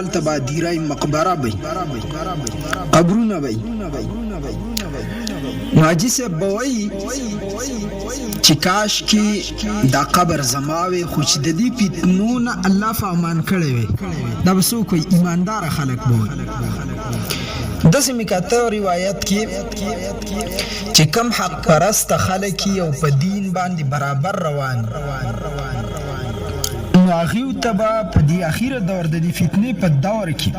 تبا دیرای مقبره بی قبرونه بی ناجی سے بوئی چی کاش کی دا قبر زماوی خوچ ددی پیتنون اللہ فامان کڑے وی دا بسو کوئی ایماندار خلق بوئی دسی مکاتو روایت کی چی کم حق پرست خلقی او پا دین باندی برابر روان آغیو تبا پا دی اخیر دور دی فتنی پا دور کی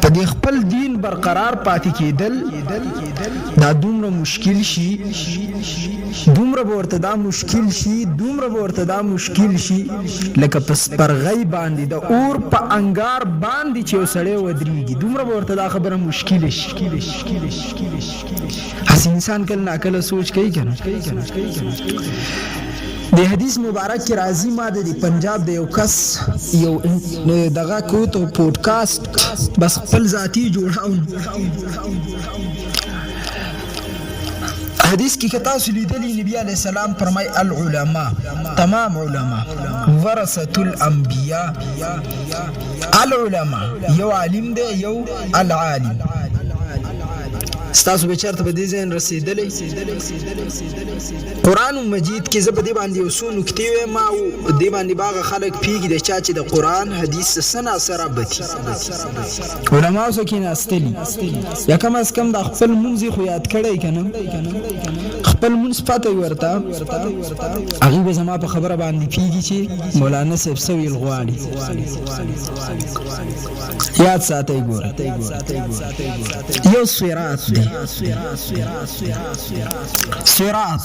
پا دی خپل دین برقرار پاتی کی دل دا دومره مشکل شي دومره بورته دا مشکل شي لکه پس پرغی باندې د اور په انګار باندې چې وسړی ودرېږي دومره بورته دا خبره مشکل شي هس انسان کله ناکله سوچ کوي کنه د حدیث مبارک کی راضی ما د پنجاب د یو کس یو دغه کو ته پودکاسټ بس خپل ذاتی جوړاو حدیث کی کتا سلیدلی نبی علیہ السلام فرمای العلماء تمام علماء ورثة الانبیاء العلماء یو عالم دی یو العالم ستاسو بچارته په دې ځین رسیدلې قرآن مجید کې زه په دې باندې یو څو نکتې وایم او دې باندې باغ خلک پیږي د چا چې د قرآن حدیث سره سره بتی علماء سو کې ناستلی یا کم از کم د خپل منځ خو یاد کړی کنه خپل منځ پته ورته هغه به زما په خبره باندې پیږي چې مولانا صاحب سوی الغواړي یاد ساتي ګوره یو صراط دی صراط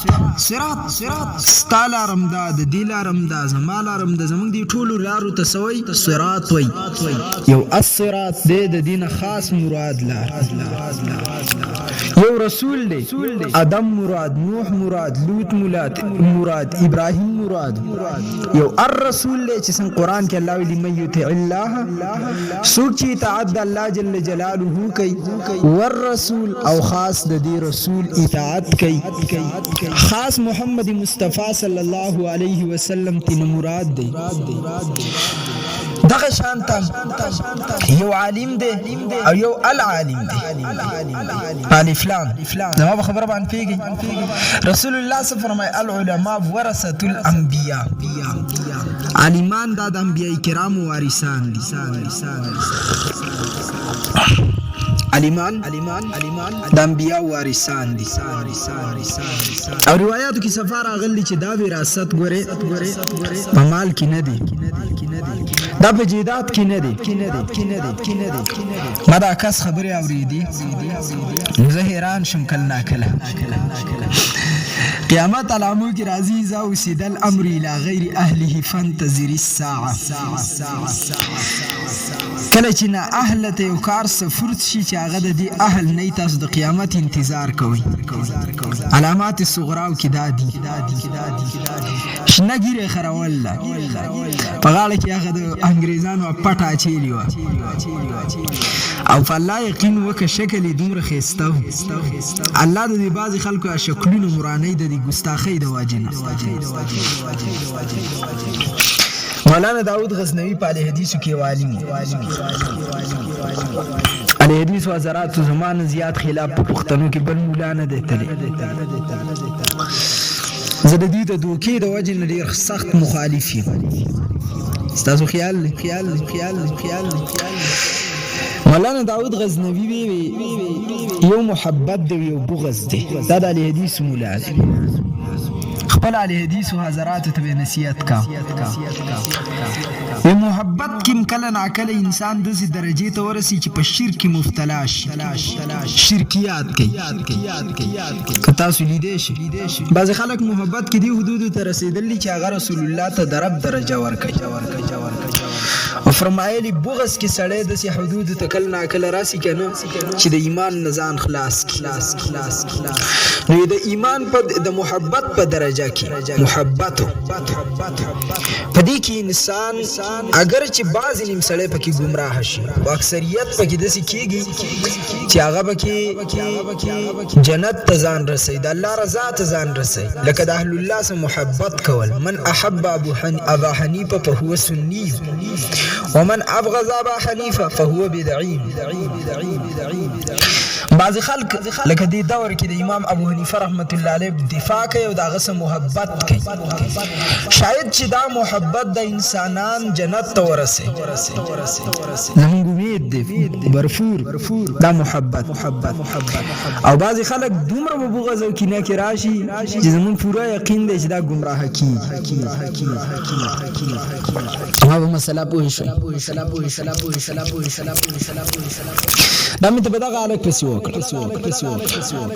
ستالارم دا د دیلارم دا زمالارم دا زمونږ دی ټولو لارو ته سوی صراط وای یو الصراط دی د دین خاص مراد لار یو رسول دی آدم مراد نوح مراد لوط مراد ابراهیم مراد یو الرسول دی چې څنګه قران کې الله ویلي من یطع الله سوق چې اطاعت د الله جل جلاله کوي والرسول او خاص د دې رسول اطاعت کوي خاص محمد مصطفی صلی الله علیه وسلم تین مراد دی دغه شانتم یو عالم دی او یو العالم دی الف لام نو خبره باندې پیږي رسول الله صلی الله علیه وسلم فرمای العلماء ورثة الانبیاء عالمان د انبیاء کرام وارثان دي علیمان د انبیاء وارثان دي او روایتو کې سفار اغلی چې دا وراثت ګوره په مال کې نه دي دا په جیدات کې نه دي ما دا کس خبرې اوریدي زه حیران شم کله قیامت علامو کی راضی زاو سیدل امر الى غیر اهله فانتظر الساعه کله چې نه اهل ته یو کار سفرت شي چې هغه د دې اهل نه تاسو د قیامت انتظار کوي علامات الصغرا کې دادي شنګيره خرول په غاړه کې هغه د انګريزانو پټا چيلي و او فالله یقین وک شکل دومره خيستو الله د دې بعض خلکو شکلونو مرانه د ګستاخی د واجنه مولانا داود غزنوی په حدیثو کې عالم حدیث و حضرات زمان زیات خلاف په پښتنو کې بل مولانا دی تل زه د دې د دوکې د واجنه ډیر سخت مخالف یم ستاسو خیال مولانا داود غزنوی یو محبت دی یو بغض دی دا د حدیث مولانا خپل علی حدیث و حضرات ته نصیحت کا و محبت کیم کله ناکله انسان د دې درجه ته ورسی چې په شرک مبتلا شي شرکیات کوي کتا سلیدې شي بعض خلک محبت کې دی حدود ته رسیدلی چې هغه رسول الله ته درب درجه ورکړي او فرمایلی بغض کې سړی د سي حدود ته کله ناکله راسي کنه چې د ایمان نزان خلاص نو د ایمان په د محبت په درجه کې محبت په دې کې انسان اگر چې بعض نیم سړی پکې گمراه شي او اکثریت پکې د سي کېږي چې هغه پکې جنت ته ځان رسي د الله رضا ته ځان رسي لکه د اهل الله سره محبت کول من احب ابا حنیفه فهو سنی ومن ابغض ابا حنیفه فهو بدعی. بعض خلق لکه دې دور کې د امام ابو حنیفه رحمت الله علیه دفاع کوي او د هغه سره محبت کوي، شاید چې دا محبت د انسانان جنت ته ورسي. زموږ امید دی برفور دا محبت. او بعض خلک دومره مبغض او کینه کې راشي چې زموږ پوره یقین دی چې دا گمراه کیږي. ما به مسله پوه شئ. دا مې ته په دغه حالت پسې وکړه.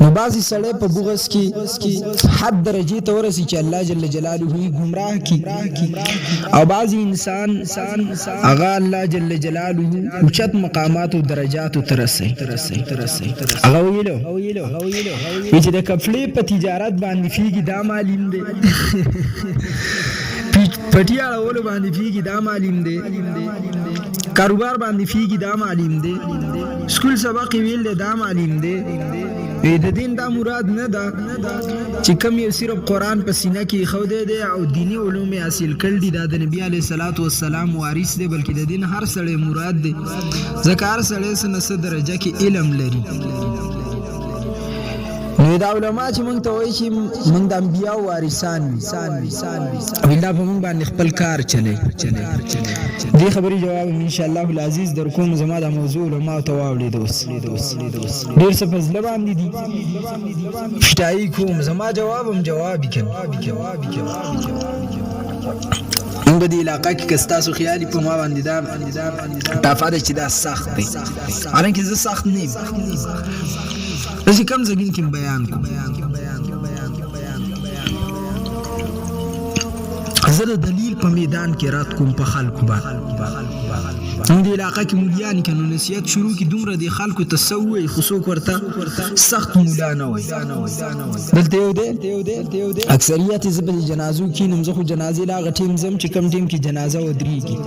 نو بعضې سړی په بغض کې حد درجې ته ورسي چې الله جل جلاله یې گمراه کړي، او بعضې انسان هغه الله جل جلاله اوچت مقامات او درجاتو ته رسوي. هغه ویلو چې د کپړې په تجارت باندې فیږي دا معلوم دی، پټی اړولو باندې فیږي دا معلوم دی، کاروبار باندې فیږي دا معلوم دی، سکول سبق ویل دی دا معلوم دی. د دین دا مراد نه ده چې کوم یو صرف قرآن په سینه کې ایښودی دی او دیني علوم یې حاصل کړي دي، دا د نبي علیه الصلاة والسلام وارث دی، بلکې د دین هر سړی مراد دی، ځکه هر سړی څه نه څه درجه کې علم لري. نو دا علما چې موږ ته وایي چې موږ د انبیاو وارثان او الله په موږ باندې خپل کار چلی. دې خبرې جواب انشاءالله العزیز در کوم. زما دا موضوع علماو ته واورېد، اوس ډېر څه په زړه باندې دي، فشتایي کوم. زما جواب هم جواب کړم. موږ دې علاقه کې که ستاسو خیالي په ما باندې دا ټافه ده چې دا سخت دی، حالانکه زه سخت نه یم، داسې کم زګین کې بیان کوم. زه د دلیل په میدان کې رات کوم په خلکو باندې. موږ دې علاقه کې مولیان که نو نصیحت شروع کړي دومره دې خلکو ته څه ووایي، خو څوک ورته سخت مولا نه وایي. دلته یو دی اکثریت یې زه په جنازو کښېنم، زه خو جنازې له هغه ټیم ځم چې کوم ټیم کې جنازه ودرېږي،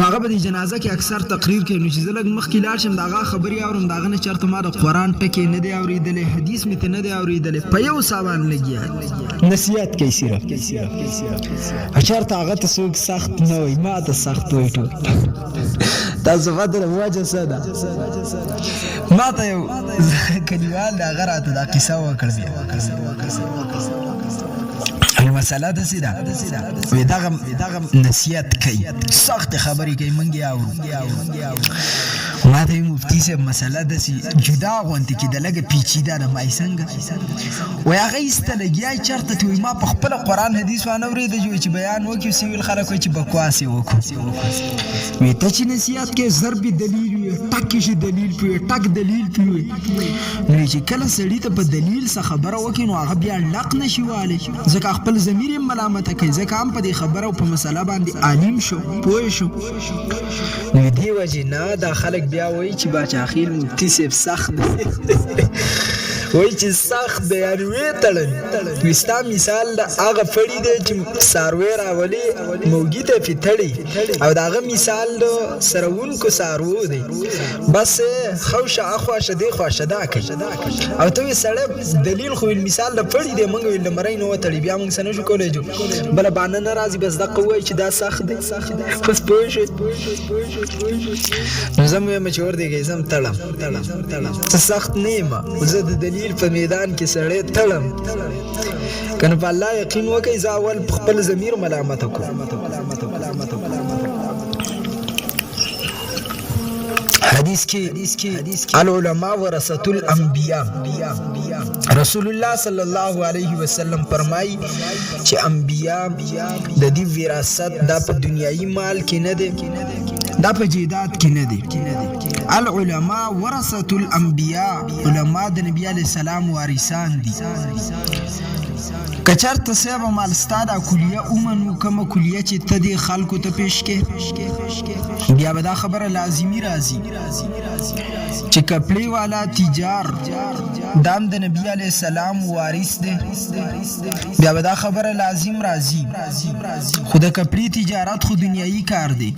هغه به د جنازه کې اکثر تقریر کوي. نو چې زه لږ مخکې لاړ شم د هغه خبرې اورم، د هغه نه چېرته ما د قرآن ټکې نه دی اورېدلی، حدیث مې ته نه دی اورېدلی، په یو سامان لګیا نصیحت کوي صرف. چېرته هغه ته څوک سخت نه وایي، ما ته سخت وایي ټول. تاسو فکر وجه څه ده؟ ما ته یو کلیوال د هغه راته دا قصه وکړ بیا. مسله داسې ده وایي دغه نصیحت کوي، سختې خبرې کوي، موږ یې اورو. ما ته یې مفتي صاحب مسله داسې جدا غوندې کې د لږه پیچیده ده. ما یې څنګه وایي هغه ایسته لګیا چېرته ته وایي ما په خپله قرآن حدیث وانه اورېده چې بیان وکړي، څه ویل خلک وایي چې بکواس یې وکړو. وایي ته چې نصیحت کوې ضرب دلیل وي، ټک یې دلیل پې وي، ټک دلیل پې وي. نو چې کله سړي ته په دلیل څه خبره وکړي نو هغه بیا لق نه شي والی، ځکه خپل ضمیر یې ملامته کوي، ځکه هم په دې خبره او په مسله باندې عالم شو، پوه شو. نو دې وجې نه دا خلک بیا وایي چې باچاخیل مفتي صاحب سخت دی، وایي چې سخت دی، یعنې ویې تړل. وایي ستا مثال د هغه پړي دی چې څاروی راولي موږي ته پې تړي، او د هغه مثال د سروونکو څاروو دی، بس خوشه اخواشه دې خواشه دا کوي. او ته وایي سړی دلیل خو ویل مثال د پړي دی، موږ ویل د مرۍ نه وتړي، بیا موږ څه نه شو کولی جو بله بانه نه راځي، بس دقه ووایي چې دا سخت دی. بس پوه شوې. نو زه مې وایم چې وردېږئ زه هم تړم، څه سخت نه یم، زه د دلیل په میدان کې سړی تړم. که نه په الله یقین وکړئ زه اول په خپل ضمیر ملامته کوم. حدیث کې العلماء ورثة الانبیاء، رسول الله صلی الله علیه وسلم فرمایي چې انبیاء د دې وراثت دا په دنیایي مال کې نه دی، دا په جیدات کې نه دی. العلماء ورثة الانبیاء، علماء د نبی علیه السلام وارثان دي. که چېرته صاحب مال ستا دا کلیه ومنو، کومه کلیه چې ته دې خلکو ته پیش کې، بیا به دا خبره لازمي راځي چې کپړې والا تجار دا هم د نبي علیه السلام وارث دی، بیا به دا خبره لازم راځي. خو د کپړې تجارت خو دنیایي کار دی،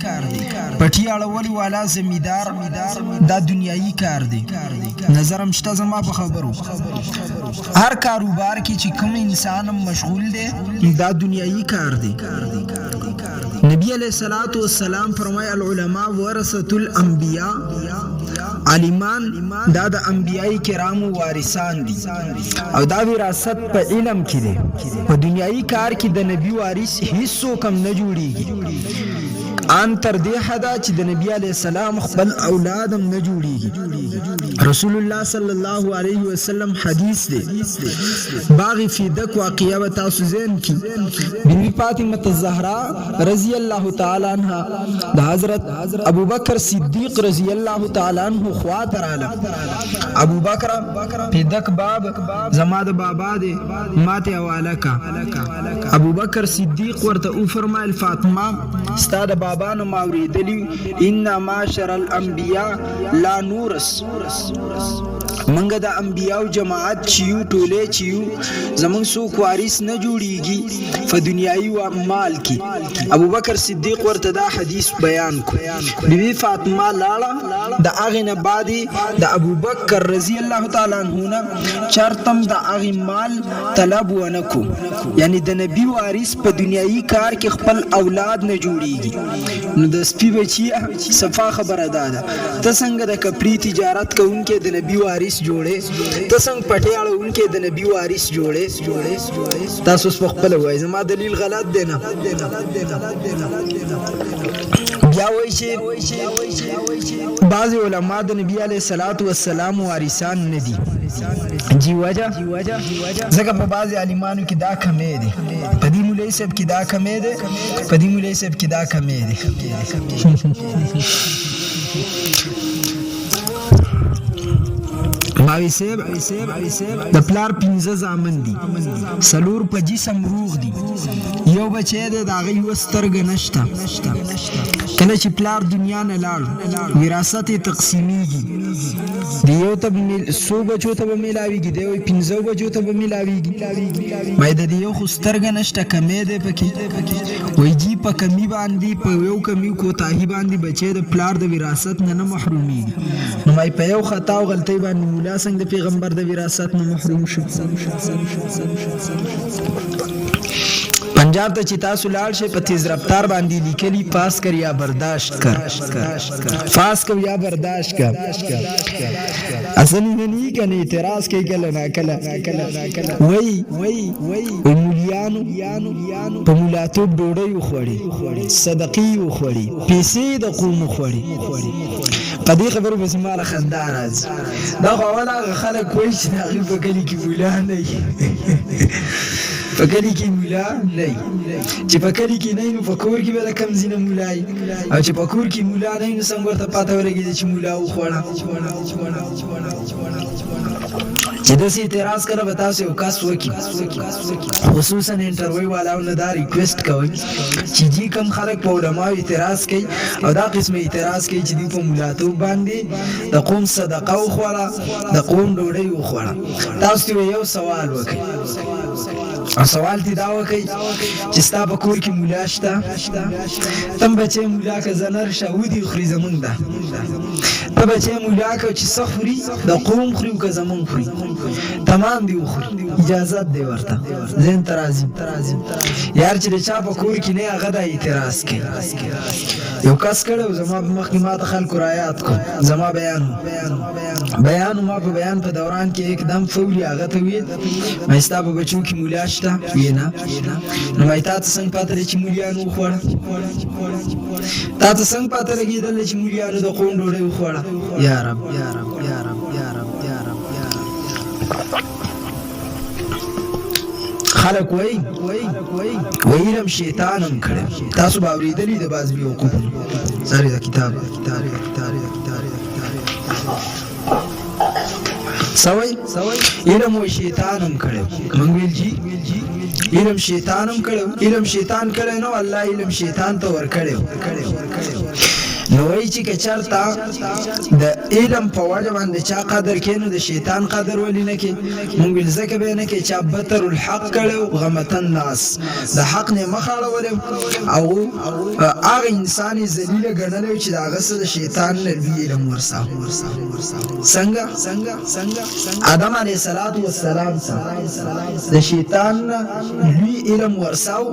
پټي اړول والا زمیدار دا دنیایي کار دی. نظرم شته زما په خبرو، هر کاروبار کې چې کوم انسان مشغول دی دا دنیایي کار دی. نبی علیہ الصلوۃ والسلام فرمای العلماء ورثة الانبیاء، عالمان دا د انبیای کرامو وارثان دي او دا وراثت په علم کې دی. په دنیایي کار کې د نبی وارث هیڅ کم نه جوړیږي، ان تر دې حدا چې د نبی علیہ السلام خپل اولادم نه جوړیږي. رسول الله صلی الله علیه وسلم حدیث دی، باغ فیدک واقعه و تاسو ذهن کی بیبی فاطمه الزهرا رضی الله تعالی عنها د حضرت ابوبکر صدیق رضی الله تعالی عنہ خواته رااله. ابوبکر فیدک باب زما د بابا دی ماته حواله کا. ابوبکر صدیق ورته او فرمایل فاطمه استاد بابا نو ماوریدلی ان معاشر الانبیاء لا نورس، منګه د انبیاو جماعت چیو ټوله چیو زمون سو وارث نه جوړیږي په دنیایي او مال کې. ابوبکر صدیق ورته دا حدیث بیان کو. بیبي فاطمه لاړه د اغه نه بعد د ابوبکر رضی الله تعالی عنہ چرتم د اغه مال طلب ونکو، یعنی د نبی وارث په دنیایي کار کې خپل اولاد نه جوړیږي. نو د سپی بچی صفا خبره ده ته څنګه د کپړی تجارت کوونکې د نبی وارث جوړې، ته څنګه پټیاله اونکې د نبی وارث جوړې. تاسو په خپل وای زما دلیل غلط دی نه. بیا وای چې بعض علما د نبی علیہ الصلوۃ والسلام وارثان نه دي. جی وجه زګه په بعض عالمانو کې دا کمې دي، په دې مولوی صاحب کې دا کمې دي، په دې مولوی صاحب کې دا کمې دي. ماوی صاحب د پلار 15 زامن دي، سلور په جسم روغ دي، یو بچی دی د هغه یوه سترګه نشته. کله چې پلار دنیا نه لاړ وراثت یې تقسیمیږي، د یو ته څو بچو ته به میلاویږي، د یو 15 بچو ته به میلاویږي. باید د یو خو سترګه نشته کمی دی پکې، وایي جي په کمی باندې په یو کمی کوتاهي باندې بچی د پلار د وراثت نه محرومیږي. نو مای په یو خطا او غلطۍ باندې مولا څنګه د پیغمبر د وراثت نه محروم شو. پنجاب ته چې تاسو لاړ شئ په تیز رفتار باندې لیکلي پاس کر یا برداشت کر، پاس کر یا برداشت کر. اصل نه نه کنه اعتراض کوي کله نه کله. وای مولیانو په مولاتوب ډوډۍ وخوړي، صدقې وخوړي، پیسې د قوم وخوړي. په دې خبرو پسې ماله خندا راځي. دا خو اول هغه خلک وایي چې د هغوی په کلي کې مولا نه وي، په کلي کې مولا نه وي. چې په کلي کې نه وي نو په کور کې به د کم ځینه مولا وي، او چې په کور کې مولا نه وي نو څنګه ورته پاته ورګېده چې مولا وخوړه. چې داسې اعتراض کړه به تاسو یو کس وکړي، خصوصا انټرویو والاو نه دا ریکویسټ کوئ چې جي کم خلک په علماو اعتراض کوي او دا قسمه اعتراض کوي چې دوی په مولاتوب باندې د قوم صدقه وخوړه، د قوم ډوډۍ وخوړه. تاسو ته یو سوال وکړئ، او سوال تی دا وکړئ چې ستا په کور کې مولا شته، تم بچې مولا که زنر شه ودي خوري زمونږ ده، ته بچې مولا که چې څه خوري د قوم خوري او که زمونږ خوري تمام دی وخوري، اجازت دی ورته. ذهن ته راځي یار چې د چا په کور کې نه هغه دا اعتراض کوي. یو کس کړی زما په مخکې ما ته خلکو رایات کو، زما بیان ما په بیان په دوران کې اکدم فوري هغه ته ویل ما ستا په بچو کې مولا شته؟ ویې نه. نو وایي تا ته څنګه پاته دی چې مولیانو وخوړه؟ تا ته څنګه پاته لګېدل چې مولیانو د قوم ډوډۍ وخوړه؟ یا رب یا رب یا رب یا رب یا رب. خلق وای علم شیطانم کړي. تاسو به اورېدلي د بعض بیوقوفونو ساري دا کتاب سوي علم و شیطانم کړي. موږ ویل جی علم شیطانم کړي، علم شیطان کړي نو الله علم شیطان ته ور کړي. نو وایي چې که چېرته د علم په وجه باندې چا قدر کوي نو د شیطان قدر ولې نه کوي؟ مونږ ویل ځکه به یې نه کوي چې بطر الحق کړی و غمته الناس، د حق نه یې مخ اړولی او هغه انسان یې ذلیله ګڼلی و چې د هغه څه د شیطان نه لوی علم ورساو. څنګه آدم علیه السلام د شیطان نه لوی علم ورساو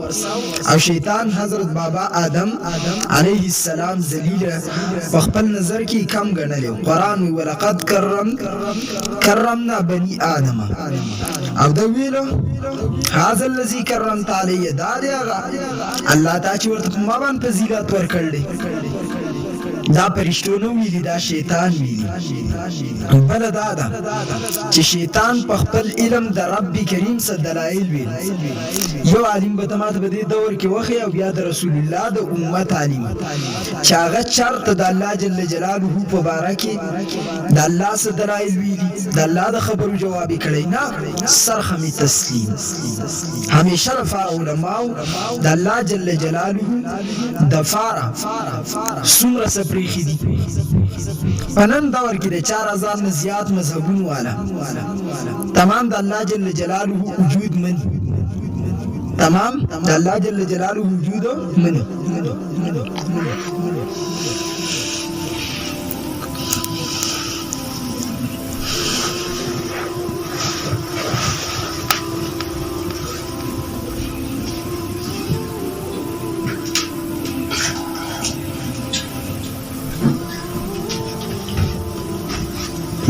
او شیطان حضرت بابا آدم علیه السلام ذلیله په خپل نظر کې کم ګڼلی و. قرآن وی ولقد کرمنا بني آدم او دا ویلو هذا الذي کرمت علیه، دا دی هغه الله تا چې ورته په ما باندې فضیلت ورکړلی، دا پرشتو نه ویلي، دا شیطان ویلي. بله دا ده چې شیطان په خپل علم د رب کریم څه دلایل ویل. یو عالم به ته ماته په دې دور کې وښیي او بیا د رسول الله د امت عالم چې هغه چېرته د الله جل جلاله په باره کې د الله څه دلایل ویلي، د الله د خبرو جواب یې کړی نه، سرخمې تسلیم. همیشه لپاره علماو د الله جل جلاله دپاره څومره څه پرېښي دي. په نن دور کې د 4000 نه زیات مذهبونو والا تمام د الله جل جلاله وجود مني، تمام د الله جل جلاله وجود مني.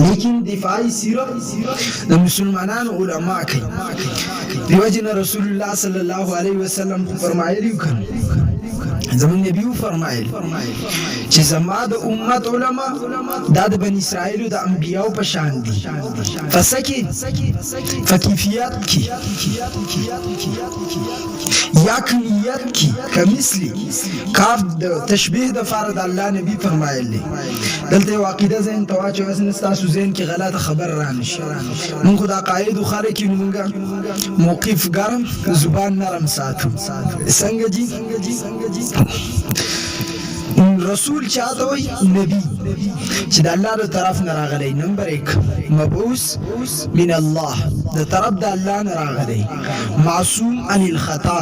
لیکن دفاعی سیرت د مسلمانانو علما کوي. دیو جن رسول الله صلی الله علیه وسلم فرمایلی کړه، زمون نبی فرمایل چې زما د امت علما دا د بنی اسرائیل د انبیاء په شان دي، فسکی فکیفیت کی یا کمیت کی کمثلی کاف د تشبیه د فرد الله نبی فرمایلی. دلته واقعده زین تواچو وسن تاسو زین کې غلط خبر رانشي. مونږ دا قاعده خره کې مونږ موقف ګرم زبان نرم ساتو. څنګه جی رسول چاته وي؟ نبی چې د الله له طرف نه راغلی. نمبر 1 مبعوث من الله، د طرف د الله نه راغلی، معصوم عن الخطا،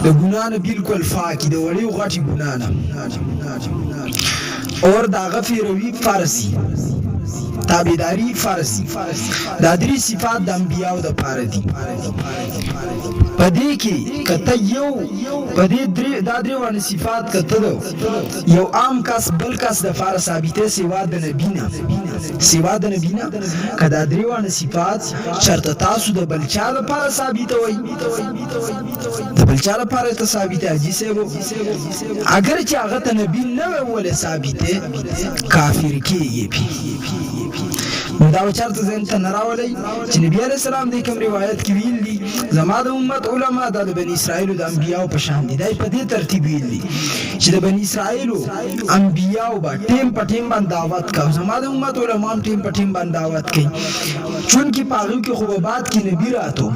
د ګناه نه بالکل پاکي، د وړي او غټي ګناه نه، اور دا غفیروي فارسی تابعداري فارسی. دا درې صفات د انبیاء د پاره دي. پدې کې کته یو پدې دا درې ونه صفات کته یو عام کس بل کس د فار ثابته سیوا د نبینا کدا درې ونه صفات شرط تاسو د بلچا لپاره ثابته وي، د بلچا لپاره ته ثابته دي سیو اگر چې هغه ته نبی نه وله ثابته کافر کیږي. دا چرته زين ته نراولي چې نبی عليه السلام د کوم روایت کې ویل دي زما د امت علما د بنی اسرائیل د انبیاء په شان دي. دا په دې ترتیب ویل دي چې د بنی اسرائیل انبیاء با ټیم په ټیم باندې دعوت کوي، زما د امت علما ټیم په ټیم باندې دعوت کوي. چون کې پاغو کې خو بعد کې نبی راتو،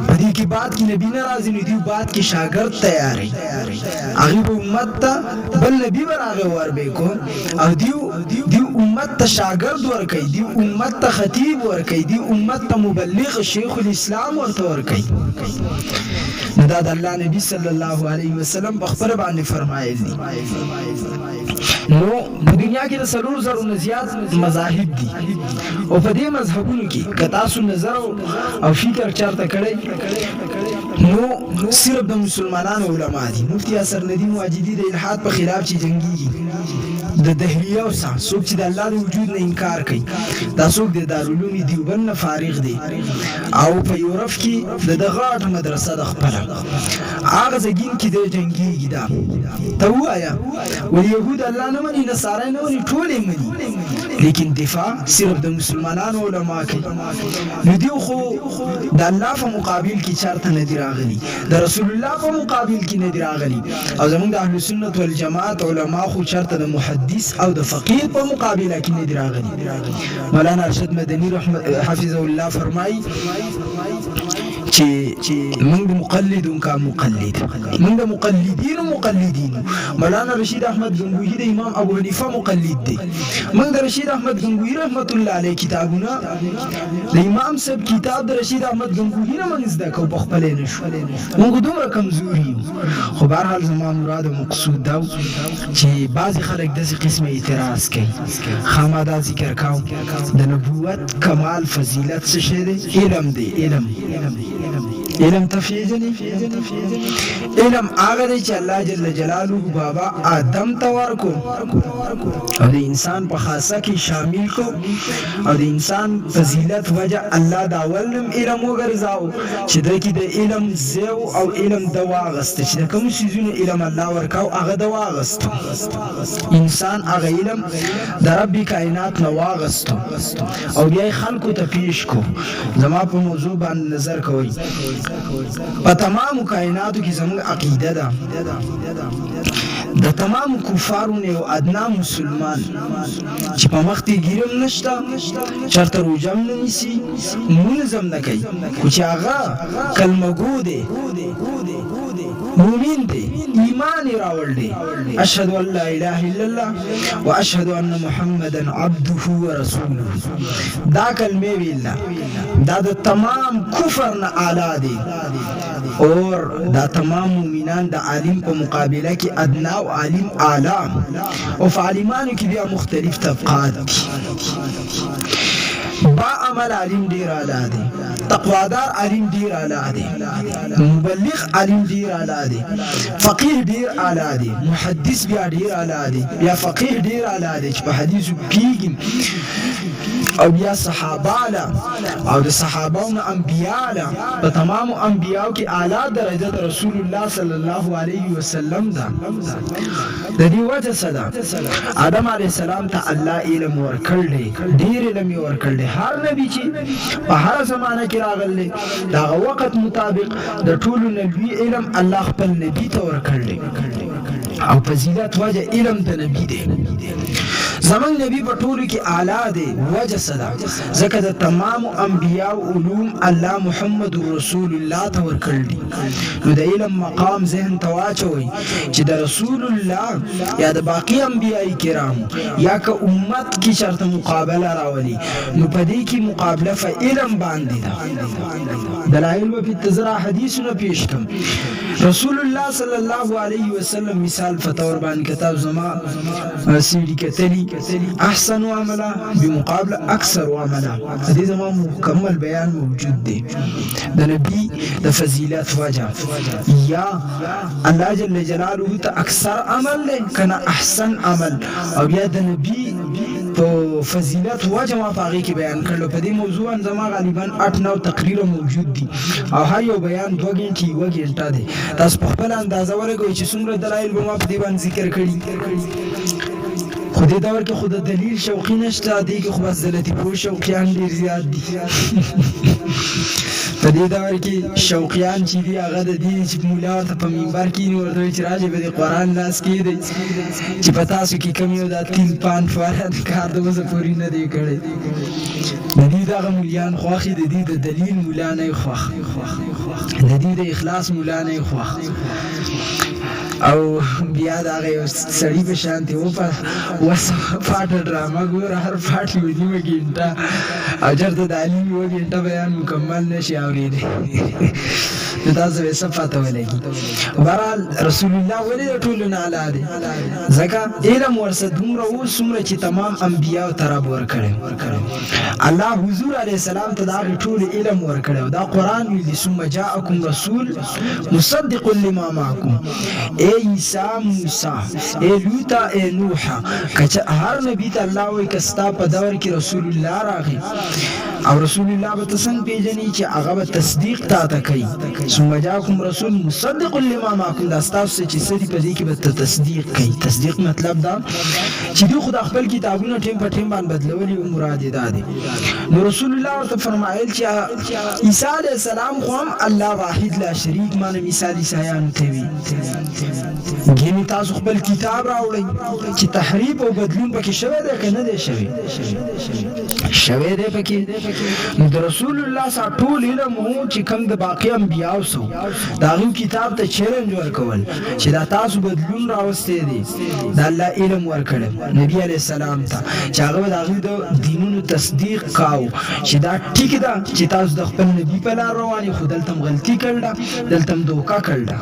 په دې کې بعد کې نبی ناراضي نه دی، بعد کې شاګرد تیاری هغه امت ته بل نبی ورغه وربه کو او دیو امت ته شاګرد ورکړي، دی امت ته خطیب ورکړي، دی امت ته مبلغ شیخ الاسلام ورته ورکړي. دا د الله نبی صلی الله علیه وسلم په خبره باندې فرمایلی. نو د دنیا کې د 300 زیات مذاهب دي او په دې مذهبونو کې که تاسو نظر او فکر چارته کړئ نو صرف د مسلمانانو علما دي. مفتی اثر ندیم واجدی د الحاد په خلاف چې جنگيږي، د دهریه او څوک چې د الله د وجود نه انکار کوي، دا څوک د دارالعلوم دیوبند نه فارغ دي او په یورپ کې د غاټ مدرسه د خپل هغه زګین کې د جنگيږي. دا ته وایا ول يهود الله نه مني، نصارا نه مني، ټول یې مني، لیکن دفاع صرف د مسلمانانو علما کوي. نو دیو خو د الله په مقابل کې چارته نه دی راغلي، د رسول الله په مقابل کې نه دی راغلي. او زمونږ د اهل سنت والجماعت علما خو چارته د محدث او د فقيه په مقابله کې نه دی راغلي. مولانا ارشد مدني رحمت حفظه الله فرمایي چې موږ مقلدون کا مقلد، موږ مقلدین. مولانا رشید احمد گنگوهی د امام ابو حنیفه مقلد دی. موږ د رشید احمد گنگوهی رحمت الله علیه کتابونه د امام صاحب کتاب د رشید احمد گنگوهی نه موږ زده کوو، په خپل نه شو. موږ دومره کمزوري یو. خو به هر حال زما مراد او مقصود دا چې بعضې خلک داسې قسمه اعتراض کوي. خامہ دا ذکر کوم د نبوت کمال فضیلت څه شی دی؟ علم دی. علم تفیجنی علم هغه دی چې الله جل جلاله بابا آدم ته ورکو او د انسان په خاصه کې شامل کو، او د انسان فضیلت وجه الله دا ولم علم وګرځاو چې د کې د علم زیو او علم د واغست چې د کوم شیزونو علم الله ورکاو هغه د واغست. انسان هغه علم د رب کائنات نه واغست او بیا خلکو ته پیش کو. زما په موضوع باندې نظر کوي. په تمام کائناتو کې زموږ عقیده ده د تمام کفارو نه او ادنا مسلمان چې په مخ ته ګیرم نشته، چرته روجم نه نیسي، منظم نه کوي، خو چې هغه کلمه ګو دی، مومن دی، ایمان راوړ دی، اشهد ان لا اله الا الله واشهد ان محمدا عبده ورسوله، دا کلمه ویلا دا د تمام کفر نه اعلی دی. اور دا تمام مومنان د عالم په مقابله کې ادنا او عالم اعلی، او په عالمانو کې بیا مختلف طبقات دي. با عمل عالم دیر اعلی دی، تقوادار عالم دیر اعلی دی، مبلغ عالم دیر اعلی دی، فقیه دیر اعلی دی، محدث بیا دیر اعلی دی، بیا فقیه دیر اعلی دی چې په حدیثو پیږي، او بیا صحابه او د صحابهونو انبیاء په تمام انبیاءو کې اعلی درجه د رسول الله صلی الله علیه وسلم ده. د دې وجه څه ده؟ آدم علیه السلام ته الله علم ورکړل دی، ډیر علم یې ورکړل دی. هر نبی چې په هر زمانه کې راغلی د هغه وخت مطابق د ټولو نه لوی علم الله خپل نبي ته ورکړل دی، او فضیلت وجه علم د نبی دی. زمون نبی په ټولو کې اعلی دی. وجه څه ده؟ ځکه د تمام انبیاء علوم الله محمد رسول الله ته ورکړل دي. نو د علم مقام ذهن ته واچوئ چې د رسول الله یا د باقي انبیاء کرام یا که امت کې چرته مقابله راولي، نو په دې کې مقابله په علم باندې ده. دلایل به په تزرع حدیثونه پیش کړم. رسول الله صلی الله علیه وسلم مثال فتور باندې کتاب زما سیدی کتلی احسن عملا بمقابله اکثر عملا، دې زما مکمل بیان موجود دی د نبی د فضیلت وجه. یا الله جل جلاله ته اکثر عمل دی کنه احسن عمل، او یا د نبی په فضیلت وجه ما پاغي کې بیان کړل. په دې موضوع زما غالبا 8-9 تقریر موجود دي، او هر یو بیان 2 غنټې 1 غنټه دی. تاسو په خپل اندازه ورګوي چې څومره دلایل به ما په دې باندې ذکر کړي. خو دې دور کې خو د دلیل شوقي نشته، دې کې خو بس د لطیفو شوقیان ډېر زیات دي. په دې دور کې شوقیان چې دي هغه د دې چې مولا ورته په منبر کښېني ورته وایي چې راځئ په دې قرآن لاس کېږدئ چې په تاسو کې کم یو دا تیل پان فارد کار د اوسه پورې نه دی کړی. د دې دغه مولیان خوښ د دې د دلیل مولا نه خوښ، د دې د اخلاص مولا نه خوښ. او بیا د هغه یو سړي په شانتې اوس پاټه ډرامه ګوره، هر پاټ یو نیمه ګنټه، او چېرته د علي 1 ګنټه بیان مکمل نه شي اورېدی. نو تاسو به څه پته ولګي. بهرحال رسول الله ولې د ټولو نه اعلی دی؟ ځکه علم ورسره دومره و څومره چې تمام انبیاو ته رب ورکړی. الله حضور علیه السلام ته د هغې ټول علم ورکړی او دا قرآن ویلي ثم جاءکم رسول مصدق لما معکم. ای عیسی، موسی، ای لوط، ای نوح، که هر نبی ته الله وایي که ستا په دور کې رسول الله راغی، او رسول الله به ته څنګه پېژنې چې هغه به تصدیق تا ته کوي ثم جاءكم رسول مصدق لما معكم دا تاسو چې سدي په دې کې به تصدیق کوي. تصدیق مطلب دا چې دوی خود خپل کتابونه ټیم په ټیم باندې بدلولي او مراد یې دا دي. نو رسول الله ورته فرمایل چې عیسی علیه السلام خو هم الله واحد لا شریک معنی مثال عیسایانو ته وی ګینه تاسو خپل کتاب راوړئ چې تحریف او بدلون پکې شوی دی که نه دی شوی دی پکې. نو د رسول الله صلی ټول علم هو چې کوم د باقی انبیاء سو دا غو کتاب ته چیلنج ورکول چې دا تاسو بدلون راوستي دي دا الله علم ورکړ نبی علیہ السلام ته چې هغه د هغوی د دینونو تصدیق کاو چې دا ټیک ده چې تاسو د خپل نبی په لار روان یې خو دلته هم غلطي کړله دلته هم دوکه کړله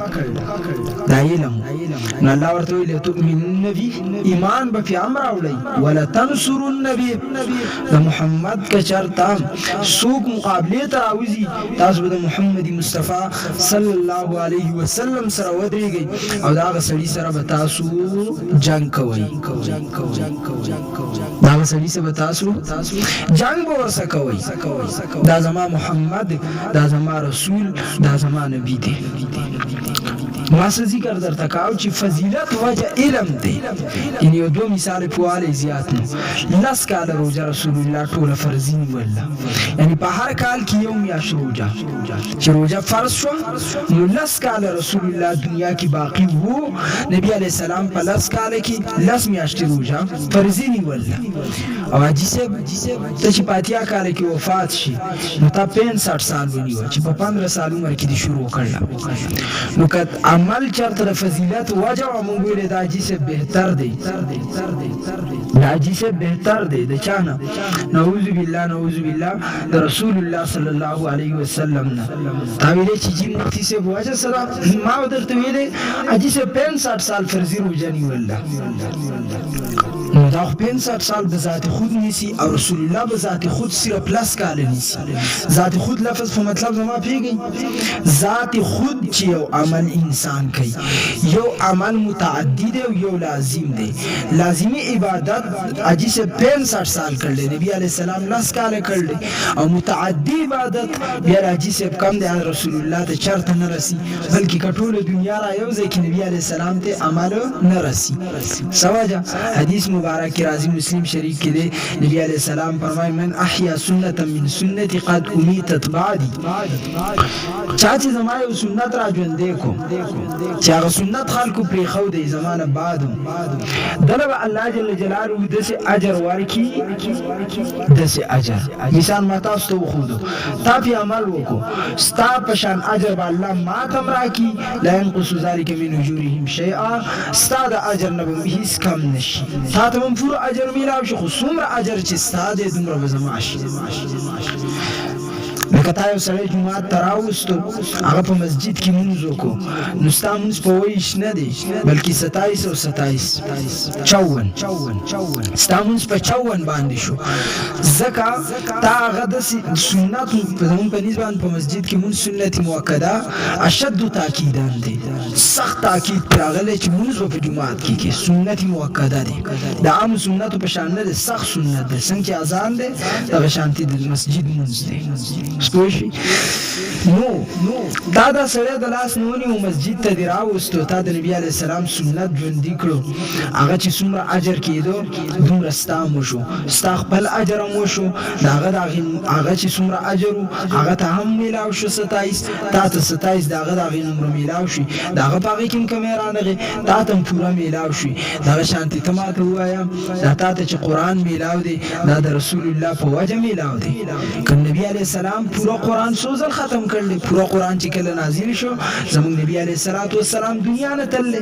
دا علم. نو الله ورته ویل تؤمنون به ایمان به پې هم راوړئ ولا تنصرون به د محمد که چرته څوک مقابلې ته راوځي تاسو به د محمد مصطفی صلی الله علیه وسلم سره ودرېږئ او د هغه سړي سره به تاسو جنګ کوئ د هغه سړي سره به تاسو جنګ به ورسره کوئ. دا زما محمد دا زما رسول دا زما نبی دی. ما څه ذکر درته کاو چې فضیلت وجه علم دی. یعنې یو دوه مثال پوالی زیات نو 10 کاله روژه رسول الله ټوله فرضي نیوله یعنې په هر کال کې یو میاشت روژه چې روژه فرض شوه نو 10 کاله رسول الله دنیا کې باقي وو نبی علیه السلام په 10 کاله کې 10 میاشتې روژه فرضي نیوله. او حاجي صاحب ته چې په 80 کاله کې وفات شي نو تا 65 سال ونیوه چې په 15 سال عمر کې دې شروع کړله. نو که عمل چرته د فضیلت وجه و مونږ ویلې د حاجي صاحب بهتر دی د حاجي صاحب بهتر دی د چا نه نعوذ بالله د رسول الله صلی الله علیه وسلم نه. تا ویلې چې جی مفتي صاحب وجه سره ما درته ویلې حاجي صاحب 65 سال فرضي روژه نیوله نو دا خو 65 سال به ذات خود نیسی او رسول الله به ذات خود صرف 10 کاله نیسی. ذات خود لفظ په مطلب زما پیږي ذات خود چې یو عمل انسان کوي یو عمل متعدی دی او یو لازم دی. لازمی عبادت حاجي صاحب 65 سال کړل نبی علیہ السلام 10 کاله کړل او متعدی عبادت بیا حاجي صاحب کم دی رسول الله ته چرته نه رسی بلکې کټوله دنیا را یو ځای کې نبی علیہ السلام ته عمل نه رسی. سواجه حدیث مبارک راضی مسلم شریف کې دی نبی علیہ السلام فرمایي من احیا سنت من سنتي قد امیتت بعدي چا چې زما یو سنت را ژوندې کو چې هغه سنت خلکو پرېښودی زمانه بعد دله به الله جل جلاله داسې اجر ورکړي داسې اجر مثال ما تاسو ته وښودو تا پې عمل وکړو ستا په شان اجر به الله ما ته هم راکړي لا ينقص ذلک من اجورهم شیئا ستا د اجر نه به هېڅ کم نه شي تا ته هم پوره اجر میلاو شي خو څومره اجر چې ستا دی دومره به زما شي. لکه تا یو سړی جومات ته راوستو هغه په مسجد کې مونځ وکړو نو ستا مونځ په 28 نه دی بلکې 27 او 57 ستا مونځ په 54 باندې شو ځکه تا هغه داسې سنت زمونږ په نسبت باندې په مسجد کې مونځ سنت مؤکده اشد تاکیدان دی سخت تاکید پرې راغلی چې مونځ به په جومات کې کې سنت مؤکده دی د عامو سنتو په شان نه دی سخت سنت دی څنګه چې اذان دی دغه شانتي د مسجد مونځ دی سپوشي. نو دا دا سړی د لاس نیونی و مسجد ته دې راوستو تا د نبي علیه السلام سنت ژوندي کړو هغه چې څومره اجر کېدو دومره ستا هم وشو ستا خپل اجر هم وشو د هغه چې څومره اجر و هغه ته هم میلاو شو 27 تا ته 27 د هغه د هغې نمره میلاو شي د هغه په هغې کې هم کمی رانغې تا ته هم پوره میلاو شي دغه شانتې ته ما ته ووایه دا تا ته چې قرآن میلاو دی دا د رسول الله په وجه میلاو دی که نبي علیه السلام پوره قرآن څو ځل ختم کړلی پوره قرآن چې کله نازل شو زموږ نبي علیه السلام دنیا نه تللی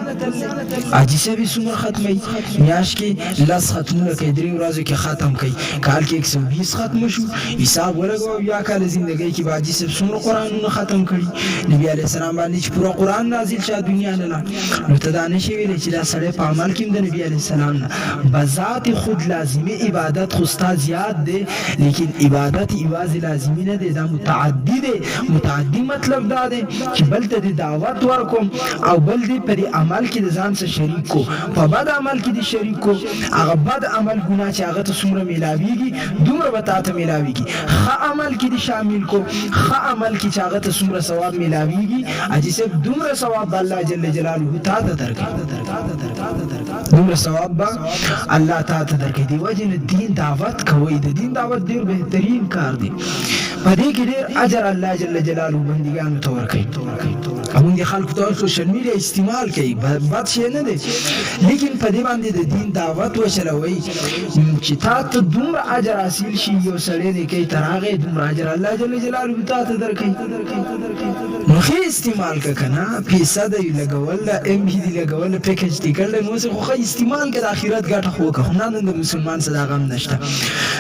حاجي صاحب یې څومره ختموي میاشت کې 10 ختمونه کوي 3 ورځو کې ختم کوي کال کې 120 ختم شو حساب ولګوه بیا کاله زندګۍ کې به حاجي صاحب څومره قرآنونه ختم کړي نبي علیه السلام باندې چې پوره قرآن نازل شه دنیا نه نو ته دا نشي ویلی چې دا سړی په عمل کې هم د نبي علیه السلام نه بذات خود لازمي عبادت خو ستا زیات دی لیکن عبادت یوازې لازمي نه دی دی دا متعدی دی. متعدی مطلب دا دی چې بل ته د دعوت ورکوم او بل دی په دې عمل کې د ځان سره شریک کو، په بد عمل کې دی شریک کو. هغه بد عمل ګناه چې هغه ته څومره میلاویږي دومره به تا ته میلاویږي. ښه عمل کې دی شامل کو، ښه عمل کې چې هغه ته څومره ثواب میلاویږي حاجي صاحب دومره ثواب به الله جل جلاله تا ته درکړي، دومره ثواب به الله تا ته درکړي. دی وجه نه دین دعوت کوي، د دین دعوت ډیر بهترین کار دی، په دې کې ډیر اجر الله جل جلاله بندګانو ته ورکوي. موږ د خلکو ته سوشل میډیا استعمال کوي، بد شی نه دی، لیکن په دې باندې د دین دعوت وشلوي چې تا ته دومره اجر حاصل شي. یو سړی دی کوي تر هغې دومره اجر الله جل جلاله تا ته درکوي. نو ښه استعمال که که نه، پیسه دی لګول ده، ام بي دی لګول ده، پیکج دی کړلی، نو اوس خو ښه استعمال که د آخرت ګټه خو وکړه. خو نه نن د مسلمان څه دا غم نشته.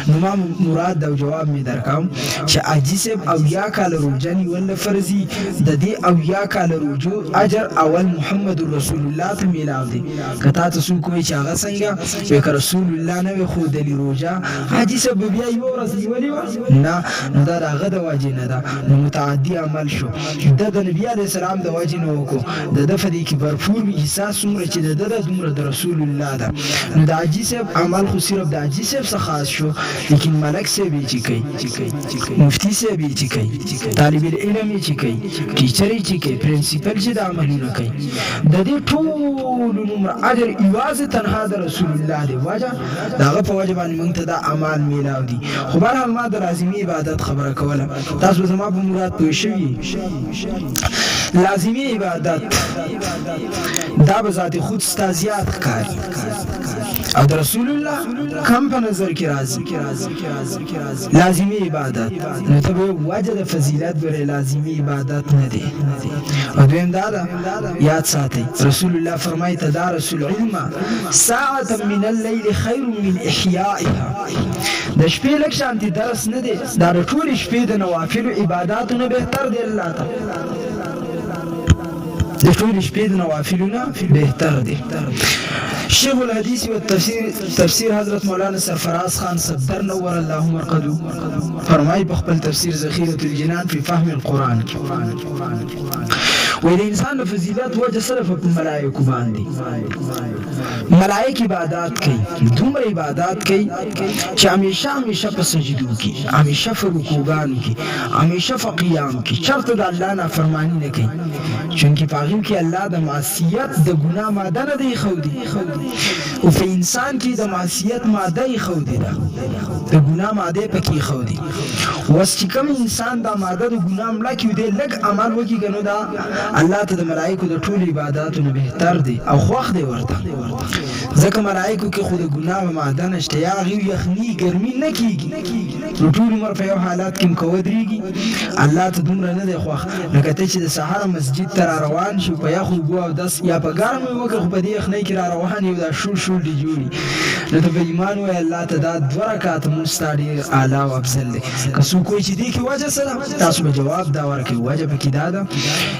نو ما مراد او جواب مې درکوم چې حاجي صاحب 80 کاله روژه نیول فرضي، د دې 80 کاله روژو اجر اول محمد رسول الله ته میلاو دی. که تا ته څوک وایي چې هغه څنګه وایي که رسول الله نه وي ښودلي روژه، حاجي صاحب به بیا یوه ورځ نیولې وه؟ نه، نو دا د هغه د وجې نه ده، نو متعدي عمل شو. د نبي علیه السلام د وجې نه وکړو، د ده په دې کې بھرپور حصه څومره چې د ده ده دومره د رسول الله ده. نو د حاجي صاحب عمل خو صرف د حاجي صاحب څخه خاص شو، لیکن ملک صاحب یې چې کوي، مفتی صاحب یې چې کوي، طالب العلم یې چې کوي، ټیچر یې چې کوي، پرنسپل چې د عملونه کوي، د دې ټولو نومره اجر یوازې تنها د رسول الله دی. وجه د هغه په وجه باندې موږ ته دا اعمال میلاو دي. خو بهرحال ما د لازمي عبادت خبره کوله، تاسو زما په مراد پوه شوي. لازمي عبادت دا به ذات خود ستا زیات ښکاري او د رسول الله کم په نظر کې راځي. لازمي عبادت نو ته به وجه د فضیلت ګورې، لازمي عبادت نه دی. او دویم دا ده یاد ساتئ، رسول الله فرمایي تدارسوا العلم ساعة من الليل خیر من احیائها. د شپې لږ شانتې درس نه دی، دا د ټولې شپې د نوافلو عباداتو نه بهتر دی. الله ته د ټولې شپې د نوافلو نه بهتر دی. شیخ الحدیث و تفسیر حضرت مولانا سرفراز خان صدر نور الله مرقدو فرمایي په خپل تفسیر ذخیرة الجنان فی فهم القرآن کې وی د انسان د فضیلت وجه صرف په ملائکو باندې. ملائک عبادات کوي، دومره عبادات کوي چې همیشه په سجدو کې، همیشه په رکوعګانو کې، همیشه په قیام کې، چرته د الله نافرماني نه کوي، چونکې په هغې کې الله د معصیت د ګناه ماده نه دی ایښودي، او په انسان کې د معصیت ماده ایښودې ده، د ګناه ماده یې پکې ایښودي. اوس چې کوم انسان دا ماده د ګناه مړه کړي، دی لږ عمل وکړي که نو دا الله ته د ملائکو د ټولو عباداتو نه بهتر دی او خوښ دی ورته. ځکه ملائکو کې خو د ګناه ماده نشته، یا هغوی یخني ګرمي نه کېږي، نو ټول عمر په یو حالات کې هم که ودرېږي، الله ته دومره نه دی خوښ. لکه ته چې د سهاره مسجد ته را روان شو په یخو اوبو اودس یا په ګرمه وکړه، خو په دې یخنۍ کې را روان یو دا شول دې جوړي، نو ته په ایمان وایې الله ته دا 2 رکعاته مونځ ستا ډېر اعلی او افضل دی. که څوک وایي چې دې کې وجه څه ده، تاسو به جواب دا ورکړئ. وجه پکې دا ده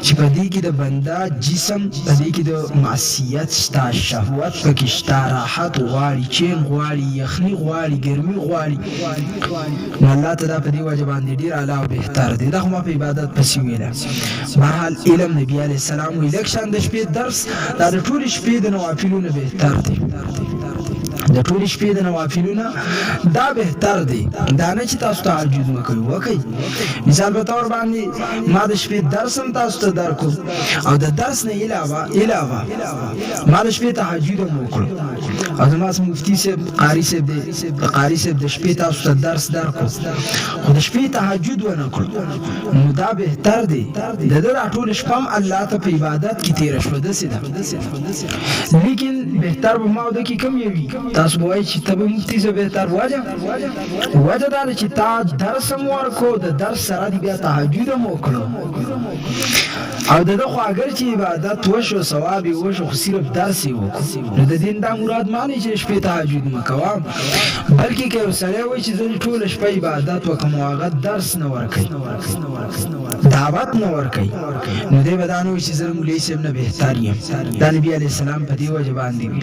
چې په دې کې د بنده جسم، په دې کې د معصیت شته، شهوت پکې شته، راحت غواړي، چین غواړي، یخني غواړي، ګرمي غواړي، نو الله ته دا په دې وجه باندې ډېر اعلی او بهتر دی. دا خو ما په عبادت پسې ویله. بهرحال علم نبي علیه السلام وایي لږ شان د شپې درس دا د ټولې شپې د نوافلو نه بهتر دی، د ټولې شپې د نوافلو نه دا بهتر دی. دا نه چې تاسو تهجد وکړئ، وکړئ. مثال په طور باندې ما د شپې درس هم تاسو ته درکړو، او د درس نه علاوه ما د شپې تهجد هم وکړو، او زما مفتي صاحب قاري صاحب دی، د قاري صاحب د شپې تاسو ته درس درکړو، خو د شپې تهجد ونه کړو، نو دا بهتر دی. د ده دا ټوله شپه هم الله ته په عبادت کې تېره شوه، داسې ده. لیکن بهتر به ما او ده کې کم یوي. تاسو به وایئ چې ته به مفتي صاحب بهتر. وجه دا ده چې تا درس هم ورکړو، د درس سره دې بیا تهجد هم وکړو، او د ده خو اگر چې عبادت وشو، ثواب یې وشو، خو صرف درس یې وکړو، نو د دین دا مراد معنی چې شپې تهجد مه کوه، بلکې که یو سړی وایي چې زه ټوله شپه عبادت وکړم او هغه درس نه ورکوي، دعوت نه ورکوي، نو دی به دا نه وایي چې زه مولوي صاحب نه بهتر یم. دا نبي علیه السلام په دې وجه باندې وي.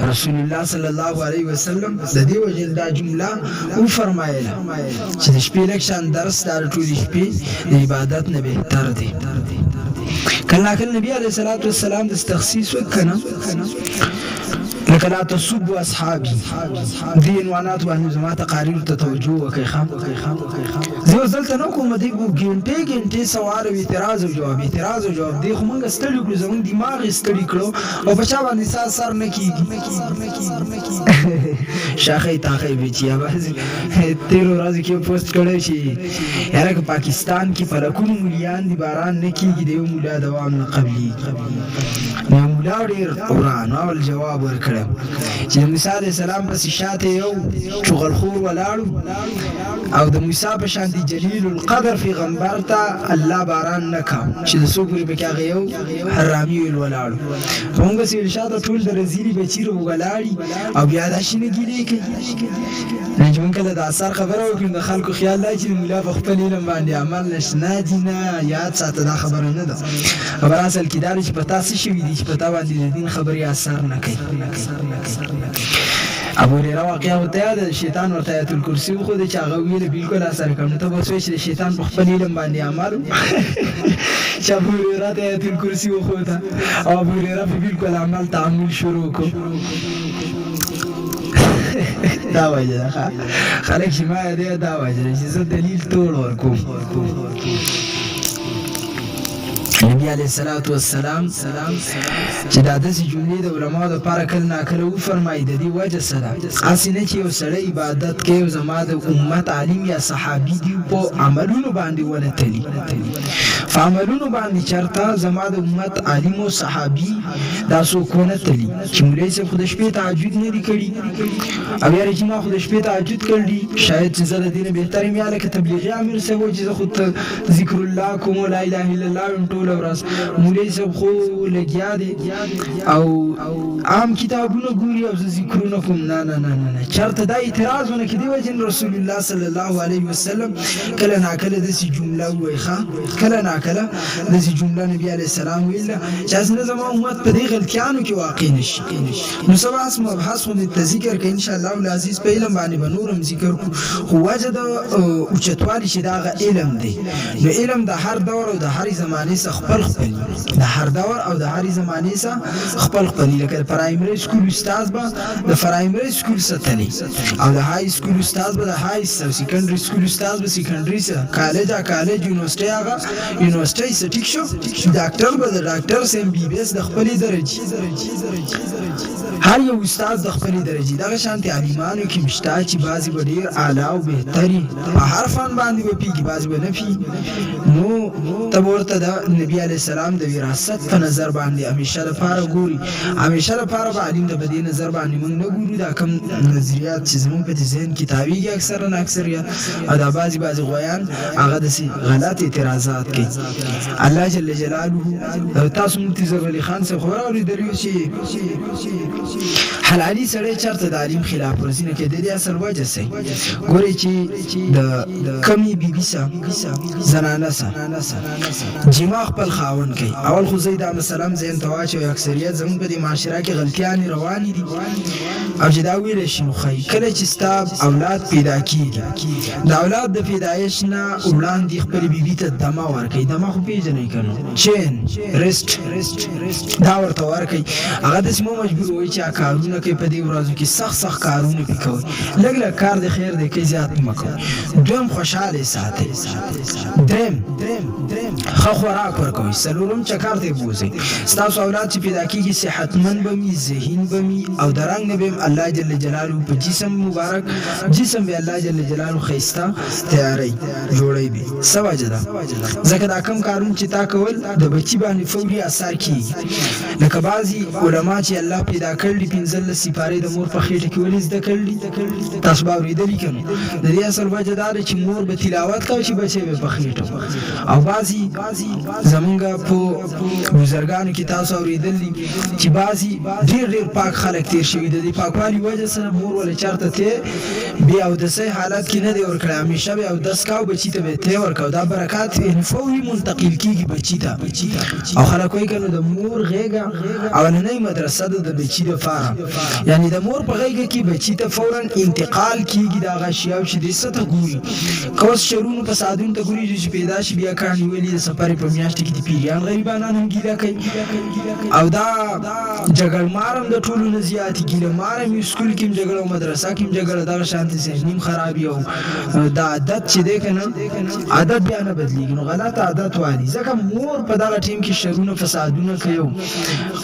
رسول الله صلی الله علیه وسلم د دې وجه دا جمله او فرمایله چې د شپې لږ شان درس د ټولې شپې د عبادت نه بهتر دی. کله کله نبی علیه الصلاة والسلام د تخصیص وکنه لکه لا تصب اصحابي دي عنوانات باندې زما تقاریر ته توجه وکړئ. زه دلته نو کوم دی ګنټې سوال او اعتراض او جواب دی خو موږ ستړي کړو زموږ دماغ ستړي کړو او په چا باندې سر نه کیږي شاخې تاخې بچیا بس تیرو ورځې کې پوسټ کړی چې یاره که پاکستان کې په لکونو ملیان دي باران نه کیږي د یو مولا دوام نه قبلي نو مولا ډېر وران اول جواب ورکړ چې د موسی علیه السلام پسې شاته یو چغلخور ولاړو او د موسی په شان دي جلیل القدر پیغمبر ته الله باران نه کاو چې د څو پورې پکې هغه یو حرامي ولاړو موږ چې شاته ټول د رزیلي بچیرو ولاړي او بیا دا شي نه ګیلې کوي نه چې موږ کله د اثر خبره وکړو د خلکو خیال دی چې مولا په خپل علم باندې عمل نشته دي نه یاد ساته دا خبره نه ده خبر اصل کې دا چې پتا څه شوي دي چې پتا باندې د دین خبرې اثر نه کوي. ابو هريره واقعا وته یاد شیطان ورته آیت الکرسی خو د چاغه ویل بالکل اثر کوي ته به سوچ شیطان په خپل علم باندې عمل چې ابو هريره ته آیت الکرسی خو ته ابو هريره په بالکل عمل تعامل شروع کو دا وجه خلک چې ما دې دا وجه چې زه دلیل ټول ورکوم. نبی علیه الصلاة والسلام چې دا داسې جملې د علماو دپاره کله ناکله وفرمایي د دې وجه څه ده هسې نه چې یو سړی عبادت کوي او زما د امت عالم یا صحابي دي په عملونو باندې ونه تلي په عملونو باندې چېرته زما د امت عالم او صحابي دا څوک ونه تلي چې مولوي صاحب خو د شپې تهجد نه دي کړي او یاره چې ما خو د شپې تهجد کړي شاید چې زه د دې نه بهتر یم یا لکه تبلیغي امیر صاحب و چې زه خو ذکر الله کوم لا اله الا الله یم ټوله ورځ مولوي صاحب خو لګیا دی او عام کتابونه ګوري او زه ذکرونه کوم نه چېرته دا اعتراض ونه کړي دې وجې رسول الله صلی الله علیه وسلم کله ناکله داسې جمله ووایي کله ناکله داسې جمله نبي علیه السلام ویله چې هسې نه زما امت په دې غلطیانو کې واقع نشي. نو سبا هس مبحث خو مې ته ذکر کوي انشاءالله العزیز په علم باندې به نور هم ذکر کړو خو وجه د اوچتوالي چې د هغه علم دی نو علم د هر دور او د هرې زمانې څخه خپل د هر دور او د هرې زمانې څخه خپل لکه د پرایمري سکول استاد به د پرایمري سکول ستلی او د های سکول استاد به د های او سیکنډري سکول استاد به سیکنډري څه کالج یونیورسيټي هغه یونیورسيټي څه ټیک شو ډاکټر به د ډاکټر سم بي بي اس د خپلې درجې هر یو استاد د خپلې درجې دغه شانتي عالمانو کې مشته چې بعضې به ډېر اعلی او بهتري په هر فن باندې به پیږي بعضې به نه پیږي نو ته به ورته د نبي علیه السلام د وراثت په نظر باندې همیشه لپاره ګوري همیشه لپاره به عالم د په دې نظر باندې موږ نه ګورو دا کم نظریات چې زموږ په ذهن کې تاویږي اکثرا اکثریت او دا بعضې غویان هغه داسې غلط اعتراضات کوي. الله جل جلاله تاسو مفتي ظفر علي خان صاحب خبره اورېدلې چې حلالي سړی چېرته د عالم خلاف ورزي نه کوي د دې اصل وجه څه ګورئ چې د کمې بیبي سه زنانه سه جما خپل خاوند کوي اول خو زه دا مثلا ذهن ته واچوئ اکثریت زموږ په دې معاشره کې غلطیانې روانې دي او چې دا ویلی شي نو ښایي کله چې ستا اولاد پیدا کېږي د اولاد د پیدایش نه وړاندې خپلې بیبي ته دمه ورکوي دمه خو پېژنئ که نو چین رسټ دا ورته ورکوي هغه داسې مو مجبور وایي چې کارونه کوي په دې ورځو کې سخت کارونه پې کوئ لږ کار د خیر دی کوي زیات مه کوئ دویم خوشحاله ساتئ دریم ښه خوراک ورکوئ څلورم چکر ته بوځئ ستاسو اولاد چې پیدا کېږي صحتمند به وي ذهین به وي او د رنګ نه به هم الله جل جلاله په جسم مبارک جسم به الله جل جلاله ښایسته تیاروي جوړوي به څه وجه ده ځکه دا کم کارونه چې تا کول د بچي باندې فوري اثر کېږي لکه بعضې علما چې الله پیدا کړي 15 سپارې د مور په خېټه کې ولې زده کړي تاسو به اورېدلي که نو د دې اصل وجه دا ده چې مور به تلاوت کوي چې بچی به په خېټه او بعضې زمونږ په بزرګانو کې تاسو اوریدلی چې بعضي ډېر پاک خلک تیر شوي د دې پاکوالي وجه سره مور ولا چرته ته بیا اودسه حالت کې نه دی ورکړی همیشه بیا اودس کاو بچی ته به ته ورکاو دا برکات یعنې فوري منتقل کېږي بچي ته او خلک وایي که نو د مور غېږه اولنۍ مدرسه ده د بچي دپاره یعنې د مور په غېږه کې بچي ته فورا انتقال کېږي د هغه اشیاو چې دی څه ته ګوري که اوس شرونو فسادونو ته ګوري چې پیدا شي بیا کاڼ نیولي د سفرې په میاشتې کې د پیریان غریبانان هم ګیله کوي او دا جګړمار هم د ټولو نه زیات ګیله مار هم سکول کې هم جګړه او مدرسه کې هم جګړه دغه شانتې ذهني هم خرابي او دا عادت چې دی که نه عادت بیا نه بدلېږي نو غلط عادت والي ځکه مور په دغه ټیم کې شرونه فسادونه کوي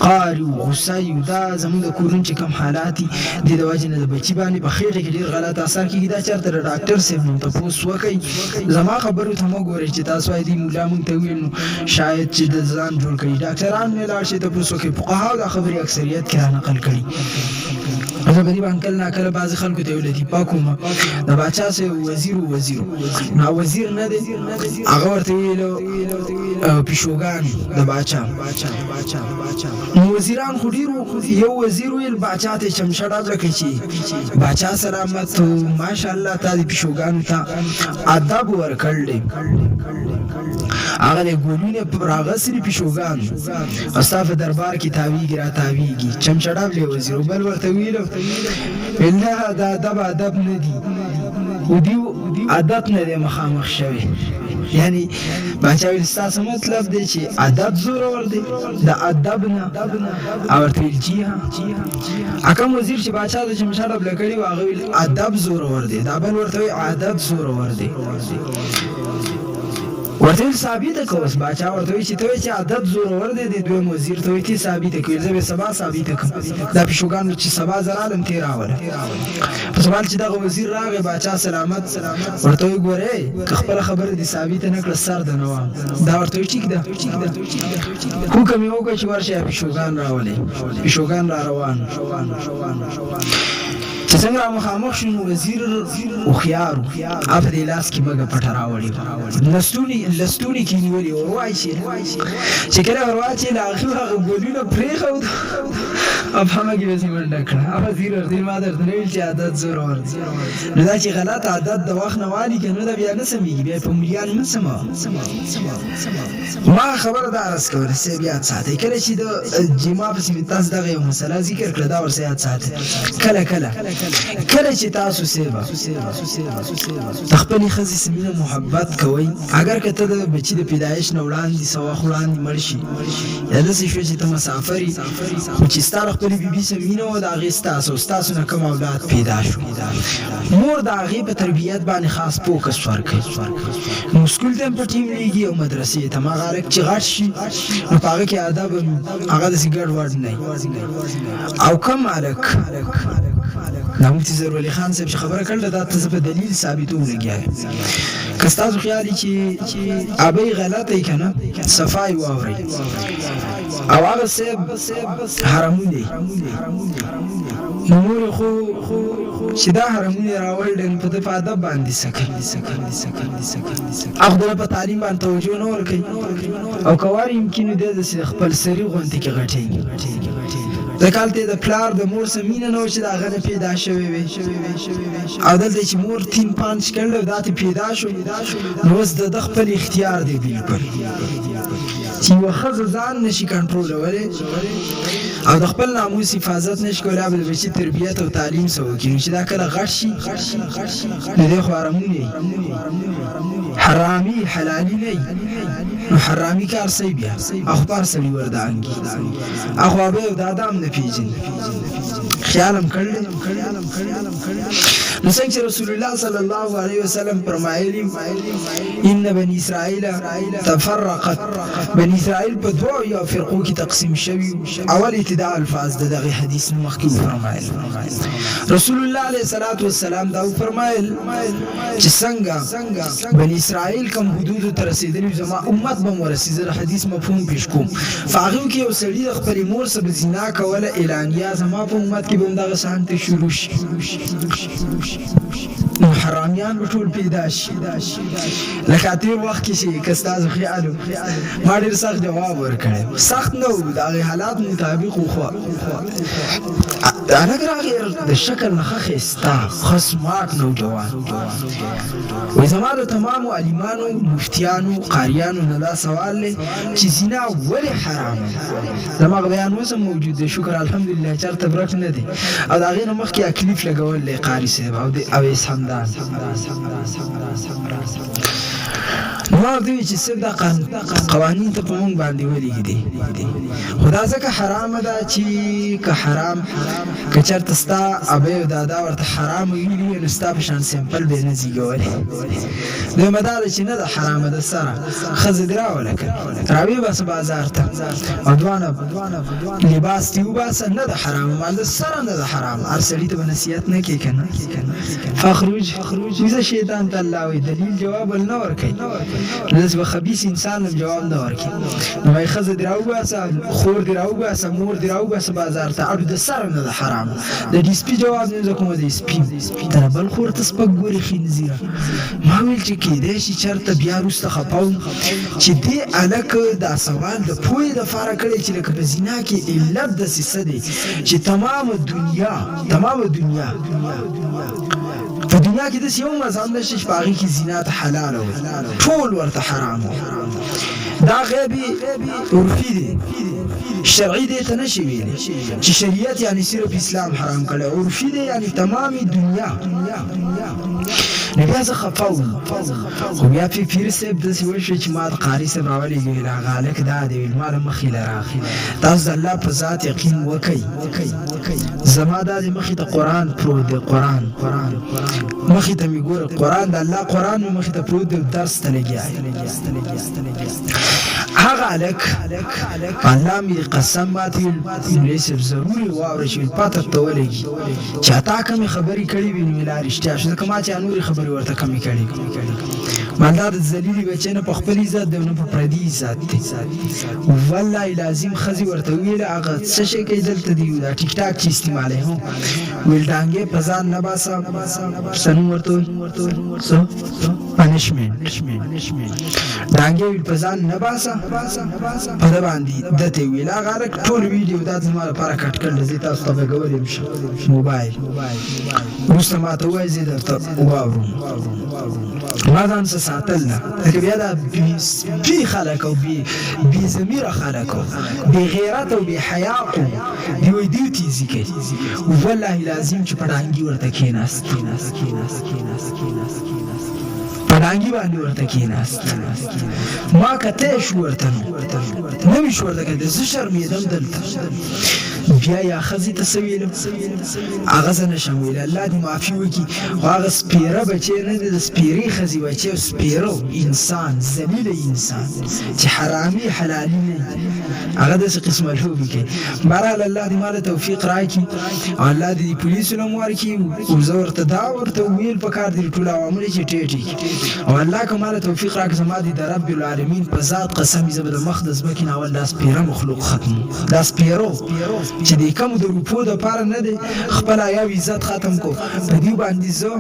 قهر یو غصه یو دا زموږ د کورونو چې کوم حالات دي د دې د وجې نه د بچي باندې په خېټه کې ډېر غلط اثر کېږي دا چېرته د ډاکټر صاحب نو تپوس وکئ زما خبرو ته مه ګورئ چې تاسو وایي دې ملا مونږ ته وویل نو شاید چې د ځان جوړ کړي ډاکټران نه لاړ شي تپوس وکئ فقهاو دا خبرې اکثریت کې رانقل کړي زه غریب انکل ناکله بعضې خلکو ته یو لطیفه کومه د باچا صاحب وزیر نو وزیر نه دی هغه ورته ویلو پیشوګان د باچا نو وزیران خو ډېر یو وزیر ویل باچا ته چمشه ډبله کړي چې باچا سلامت ماشاءالله تا د پیشوګانو ته ادب ورکړ دی هغه د ګولونه راغسلي پیشوګان او ستا په دربار کې تاویږي را تاویږي چمشه ډبلې وزیر بل ورته ویلو نه دا ادب نه دي ودیو عادت نه دی مخامخ شوی یعنی باچا ویل ستاسو مطلب دی چې ادب زورور دی د ادب نه او ورته ویل جی ها کوم وزیر چې باچا د چمشه ډبله کړي وو هغه ویل ادب زورور دی دا بل ورته وایي عادت زورور دی ورته ثابته که اوس باچا ورته وایي چې ته وایې چې عادت زورور دی د دویم وزیر ته وایي ته ثابته کړي زه به سبا ثابته کړم دا پیشوګانو چې سبا زه رالم تې راوله په سبال چې دغه وزیر راغی باچا سلامت ورته وایي ګورې که خپله خبره دې ثابته نه کړه سر د نه وام دا ورته وایي ټیک ده حکم یې وکړه چې ورشه پیشوګان راولئ پیشوګان را روان چې څنګه را مخامخ شو نو وزیر هوښیار و هغه په دې لاس کې مږه پټه راوړې لستوڼي کې نیولې ور واچېده چې کله ور واچېده هغه ګولونه پرېښود او په همه کې بس یې منډه کړه هغه وزیر ورته ما درته نه ویل چې عادت زورور دی نو دا چې غلط عادت د وخت نه والي که نو دا بیا نه سمېږي بیا په ملیان مه سمه ما خبره دا عرض کوله صاحب یاد ساتئ کله چې د جما پسې مې تاسو دغه یو مسله ذکر کړه دا ورسه یاد ساتئ کله چې تاسو سیبا د خپلې ښځې سره مینه محبت کوئ اگر که ته د بچي د پیدایش نه وړاندې څه وخت وړاندې مړ شي یا داسې شوه چې ته مسافر یې خو چې ستا له خپلې بیبي سره مینه وه د هغې ستاسو نه کوم اولاد پیدا شو مور د هغې په تربیت باندې خاص فوکس ورکوي نو سکول ته هم په ټیم لیږي او مدرسې ته هغه هلک چې غټ شي نو په هغه کې ادب هغه داسې ګډوډ نه او کم هلک دا مفتي ظهور علي خان صاحب چې خبره کړله دا ته زه په دلیل ثابتو لګیا یم که ستاسو خیال چې ابۍ غلطه یې که نه صفا یې واورئ او هغه صاحب حرمون دی نو مور یې خو چې دا حرمون یې راوړل نو په ده په ادب باندې څه کوي هغه خو په تعلیم باندې توجه نه ورکوي او که وار یمکن دی داسې خپل سري غوندې کې غټېږي ځکه هلته د پلار د مور سره مینه نه وه چې د هغه نه پیدا شوې وې او دلته چې مور تین پانچ کړلی او دا ته پیدا شو نو اوس د ده خپل اختیار دی بلکل چې یوه ښځه ځان نشي کنټرولولی او د خپل ناموس حفاظت نشي کولی به د بچي تربیت او تعلیم څه وکړي نو چې دا کله غټ شي د دې خو حرمون یې حرامي حلالي نه نو حرامي کار صحیح بیا اخو پار سړي وردانګي اخو ابۍ او دادا هم نه پېژني خیال هم کړلی نو څنګه چې رسول الله صلی الله علیه وسلم فرمایلي ان بني اسرائیل تفرقت بني اسرائیل په دوه یا فرقو کې تقسیم شوي اول ابتداء الفاظ د دغه حدیث نه مخکې فرمایل رسول الله علیه الصلاة والسلام دا فرمایل چې څنګه بني اسرائیل کوم حدودو ته رسېدلي زما امت به ورسي زه د حدیث مفهوم پیش کوم په هغې کې یو سړي د خپلې مور سره زنا کوله اعلانیه زما په امت کې به هم دغه شانتې شروع شي نو حرامیان به ټول پیدا شي. لکه تیر وخت کې چې که ستاسو خیال ما ډېر سخت جواب ورکړی، سخت نه و، د هغې حالات مطابق وخوا هلک راغی د شکل نه ښه ښایسته ښه سمارټ نوجوان وایي زما د تمامو علیمانو مفتیانو قاریانو نه دا سوال دی چې زنا ولې حرامه ده. زما بیان اوس هم موجود دی، شکر الحمدلله چېرته ورک نه دی. او د هغې نه مخکې اکلیف لګول دی قاري صاحب او اویس همدان. ما ورته وویل چې صاحب دا قوانین ته په مونږ باندې ولېږدي، خو دا ځکه حرامه ده چې که حرام که چېرته ستا ابۍ او دادا ورته حرام ویلي وي نو ستا په شان سمپل به یې نه زېږولی. دویمه دا ده چې نه ده حرامه ده سره ښځه دې راوله که راویې باسه بازار ته او دوانه لباس دې وباسه، نه ده حرامه مال ده سره نه ده حرامه. هر سړي ته به نصیحت نه کوې که نه فخروج ویزه شیطان ته الله وایي دلیل جواب ول نه ورکوي. داسې به خبیث انسان هم جواب نه ورکوي. نو وایي ښځه دې راوباسه، خور دې راوباسه، مور دې راوباسه بازار ته، اړو د سره نه ده حرامه. د دې سپي جواب نه زه کومه د سپي ته بل خور ته سپک ګورې خنزیره. ما ویل چې کېدای شي چېرته بیا وروسته خفه وم چې دې هلک دا سوال د پوهې دپاره کړی چې لکه په زنا کې علت داسې څه دی چې تمامه دنیا په دنیا کې داسې یو مذهب نشته چې په هغې کې زنا ته حلاله وي، ټول ورته حرام وي. دا غیبي عرفي دی، شرعي دی ته نشي ویلی چې شریعت یعنی صرف اسلام حرام کړی، عرفي دی یعنی تمامي دنیا. نو بیا زه خفه وم، خو بیا پیر صاحب داسې وشوه چې ما د قاري صاحب راولېږه ویل هغه هلک دا دی ویل ما له مخې له راغی. تاسو د الله په ذات یقین وکئ، زما دا دی مخې ته قرآن پروت دی، قرآن مخې ته مې ګوره قرآن د الله قرآن مې مخې ته پروت دی، درس ته لګیا هغه هلک الله مې قسم ماته ویل مولوي صاحب ضروري واوره چې ویل پته ته ولګي چې تا کمې خبرې کړې وي نو لا رښتیا شو، ځکه ما چې نورې خبرې ورته کمې کړې مال دا د ذلیلې بچی نه په خپل عزت دی نه په پردي عزت دی. والله لازم ښځې ورته وویله هغه څه شی کوي دلته دی دا ټیک ټاک چې استعمالوي هم ویل ډانګې په ځان نه باسه څه نوم ورته ویل څه پنشمنټ ډانګې ویل په ځان نه باسه په ده باندې دته یې ویل هغه هلک ټول ویډیو دا زما لپاره کټ کړل زه تاسو ته به کولی یم موبایل وروسته ما ته ووایه زه درته واورم ما ځان څه ساتل نه لکه بیا دا بې خلک او بې ضمیره خلک او بې غیرت او بې حیا قوم دوی وایي دوی تیزي کوي. والله لازم چې په ډانګي ورته کېناست په ډانګي باندې ورته کېناست ما کتی شو ورته نه مې شو ورته کتی زه شرمېدم دلته. بیا یا ښځې ته څه ویلم هغه زه نشم ویلی الله دې معافي وکړي، خو هغه سپېره بچی نه دی د سپېرې ښځې بچی او سپېره انسان ذلیله انسان چې حرامي حلالي نه هغه داسې قسمه لوبې کوي. بهرحال الله دې ما له توفیق راکړي او الله دې پولیسو نه م ورکړي او زه ورته ویل پکار دي ټول عوامل چې ټیټې کړي او الله که ما له توفیق راکړي زما دې د رب العالمین په ذات قسم زه به د مخ د ځمکې نه اول دا سپېره مخلوق ختم دا سپېرو چې د کمو د روپو دپاره نه دی خپل حیا عزت ختم کو په دې باندې زه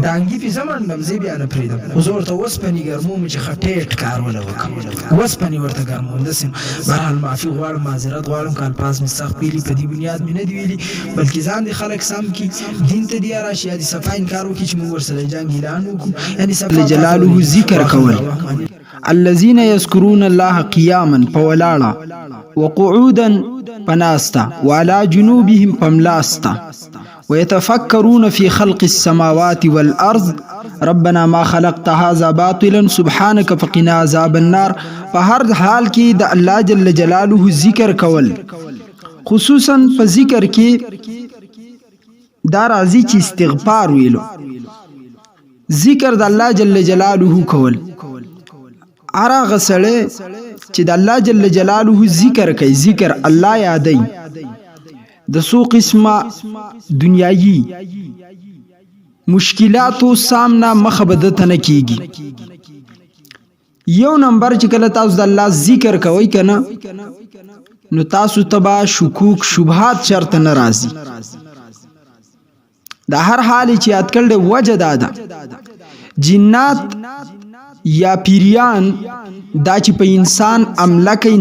ډانګي پې زه منډم زه بیا نه پرېږدم خو زه ورته اوسپنې ګرموم چې ښه ټیټ کار وله وکړم اوسپنې ورته ګرموم داسې بهرحال معافي غواړم معذرت غواړم که الفاظ مې سخت ویلي په دې بنیاد مې نه دي ویلي بلکې ځان دې خلک سم کړي دین ته دې راشي یا دې صفا انکار وکړي چې موږ ورسره جنګ اعلان وکړو یعنې جلاله ذکر کول. الذين يذكرون الله قياما فولاړه وقعودا پناستا وعلى جنوبهم پملاستا ويتفكرون في خلق السماوات والأرض ربنا ما خلقت هذا باطلا سبحانك فقنا عذاب النار. په هر حال کې د الله جل جلاله ذکر کول خصوصا په ذکر کې دا راځي چې استغفار ویلو ذکر د الله جل جلاله کول هغه سړی چې د الله جل جلاله ذکر کوي ذکر الله یادوي د څو قسمه دنیایي مشکلاتو سامنا مخ به دته نه کیږي. یو نمبر چې کله تاسو د الله ذکر کوئ کنه نو تاسو تبا شکوک شبهات چرته نه راځي دا هر حال چې یاد کړل وجه دا جنات یا پیریان دا چې په انسان عمله کوي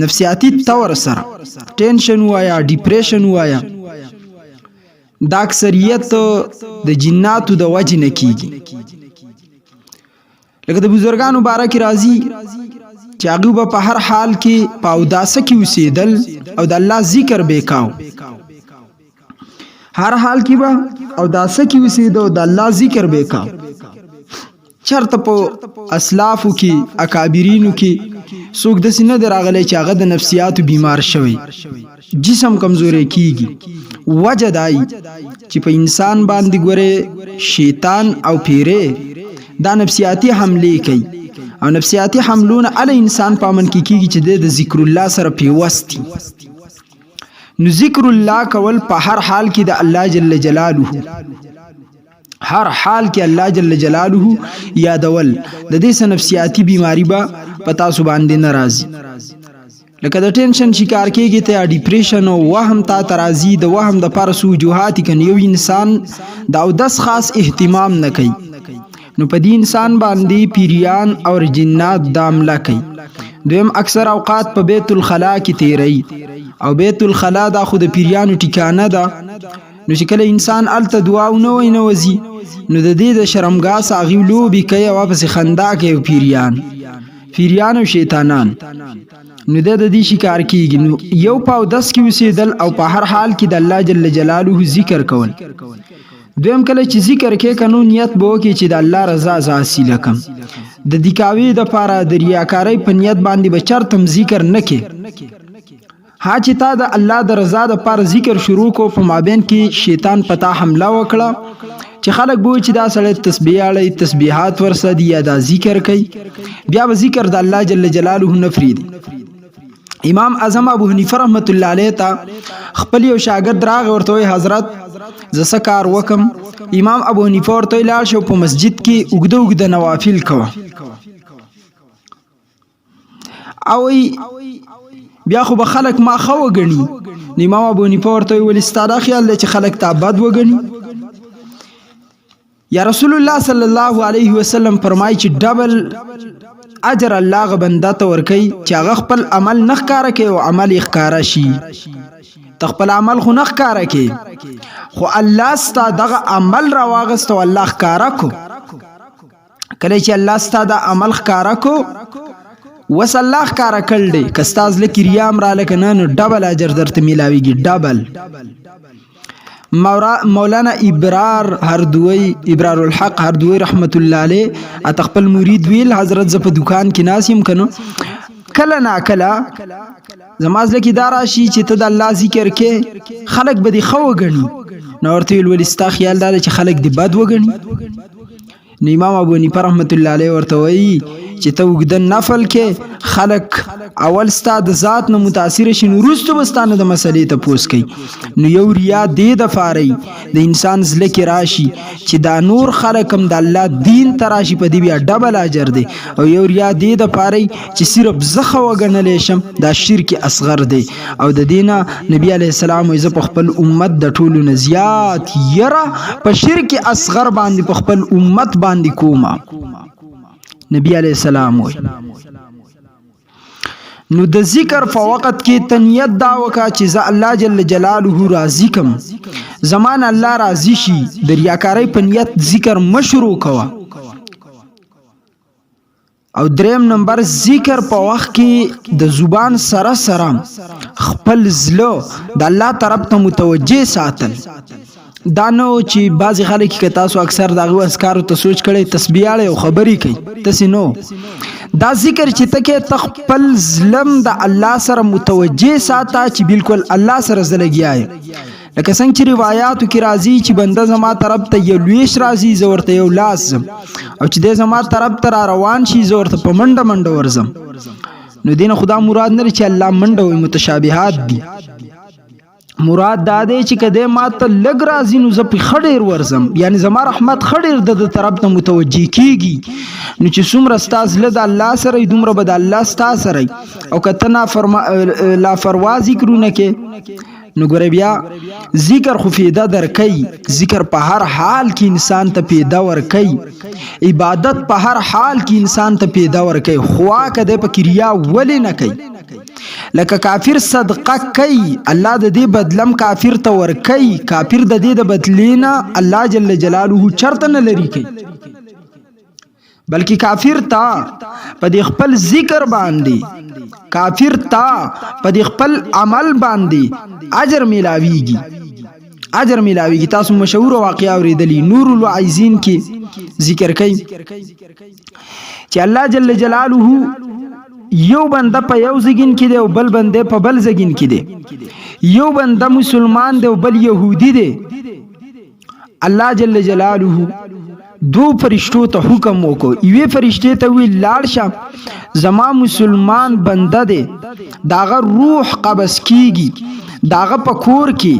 نفسیاتی طور سره ټینشن وایا ډیپریشن وایا دا اکثریت د جناتو د وجه نه کیږي لکه د بزرګانو باره کې راځي چې هغه په هر حال کې په اوداسه کې اوسېدل او د الله ذکر به کاو هر حال کې به اوداسه کې اوسېدو د الله ذکر به کاو چرته په اسلافو کې اکابرینو کې څوک د سینه دراغلی چې هغه د نفسیاتو بیمار شوی جسم کمزوري کیږي وجه دای چې په انسان باندې ګوره شیطان او پیره دا نفسیاتی حمله کوي او نفسیاتی حملونه علی انسان پامن کیږي چې د ذکر الله سره پیوستي نو ذکر الله کول په هر حال کې د الله جل جلاله هر حال کې الله جل جلاله یادول د دې نفسیاتی بیماری با پتا سو باندې ناراضي لکه د ټینشن شکار کېږي ته ډیپریشن او وهم تا ترازی د وهم د پرسو وجوهات کنه یو انسان دا او داس خاص اهتمام نه کوي نو په دې انسان باندې پیریان او جنات داملا کوي دویم اکثر اوقات په بیت الخلا کې تیری او بیت الخلا دا خود پیریانو ټیکانه ده نو چې کله انسان الته دعا نه وزي نو د دې د شرمګاه ساغي لوبي کوي او واپس خندا کوي پیریان او شیطانان نو د دې شکار کیږي نو یو پاو 10 کې وسیدل او په هر حال کې د الله جل جلاله ذکر کول دویم کله چې ذکر کې قانون نیت بو کې چې د الله رضا حاصل کم د دکاوی د پاره د ریاکاری په نیت باندې بچرتم ذکر نکې ها چې تا د الله د رضا د پاره ذکر شروع کو په مابین کې شیطان پتا حمله وکړه چې خلک بو چې دا سړی تسبیح علی تسبیحات ورسدي یا دا ذکر کوي بیا به ذکر د الله جل جلاله نفریدي امام اعظم ابو حنیفه رحمت الله علیه تا خپل یو شاګرد راغ ورته حضرت زسه کار وکم امام ابو حنیفه ورته لاړ شو په مسجد کې وګد نوافل کوه او بیا خو به خلک ما خو وګڼي امام ابو حنیفه ورته ول استاده خیال چې خلک تابد وګڼي یا رسول الله صلی الله علیه وسلم فرمایي چې ډبل اجر الله غ بنده ته ورکي چې هغه خپل عمل نخ کار کوي او عمل ښکارا شي تخپل عمل خو نخ کار کوي خو الله ستا دغه عمل را واغست او الله ښکارا کو کله چې الله ستا د عمل ښکارا کو وس الله ښکارا کړل دي کستاز لکه ریام را لکنه نو ډبل اجر درته ملاويږي ډبل مولانا ابرار الحق هردوی رحمت الله علیه اتخپل مرید ویل حضرت ز په دکان کې ناسیم کنو کله نا کله زماز لکی داراشي چې ته د الله ذکر کې خلق به دی خو غني نو ورته ویل استا خیال دا چې خلق دی بد وګني نو امام ابو حنیفه رحمت الله علیه ورته وی چې ته وګدن نفل کې خلق اول ستاد ذات نه متاثر شي نو رستو بستانه د مسلې ته پوس کوي نو یو ریا دې د فاری د انسان زله کې راشي چې دا نور خلق هم د الله دین تراشي په دې بیا ډبل اجر دی او یو ریا دې د فاری چې صرف زخه وګڼل شم دا شرک اصغر دی او د دینه نبی علی السلام یې په خپل امت د ټولو نزیات یره په شرک اصغر باندې په خپل امت باندې کومه نبی علیہ السلام وی نو د ذکر په وخت کې تنیت دا وکا چې ز الله جل جلاله راضی کم زمان الله راضی شي د ریاکاری په نیت ذکر مشروع کوا او دریم نمبر ذکر په وخت کې د زبان سره خپل زلو د الله طرف ته متوجه ساتل دانو چې بعضی خلک کې تاسو اکثر دغه اسکارو ته سوچ کړي تسبیح اړه او خبري کوي تاسو نو دا ذکر چې تکه تخپل ظلم د الله سره متوجه ساته چې بالکل الله سره زلګیای لکه څنګه چې روایتو کې راځي چې بنده زما طرف ته یو لویش راځي زورته یو لازم او چې د زما طرف ته روان شي زورته په منډه ورزم نو دین خدا مراد نه چې الله منډه وي متشابهات دي مراد دا دی چې کده ماته لګ راځي نو زه په خډیر ورزم یعنی زما رحمت خډیر د طرف ته متوجي کیږي نو چې څومره استاد له د الله سره دومره به د الله استاد سره او کته لا فروا ذکرونه کې نو ګوره بیا ذکر خو فایده درکې، ذکر په هر حال کې انسان ته پیدا ورکې، عبادت په هر حال کې انسان ته پیدا ورکې، خوا کده په کریا ولی نه کوي. لکه کافر صدقه کوي الله د دې بدلم کافر ته ورکې، کافر د دې د بدلینا الله جل جلاله چرته نه لري کوي، بلکې کافر تا په دې خپل ذکر باندې، کافر تا په دې خپل عمل باندې اجر ملاویږي. تاسو مشهور واقعا اوریدلی نور العیزین کې ذکر کوي چې الله جل جلاله یو بنده په یو زګین کې دی او بل بنده په بل زګین کې دی، یو بنده مسلمان دی او بل يهودي دی. الله جل جلاله دو فرشتو ته حکم وکړو، یوې فرشته ته وی لاړ شه زما مسلمان بنده دی، داغه روح قبض کیږي، داغه په کور کې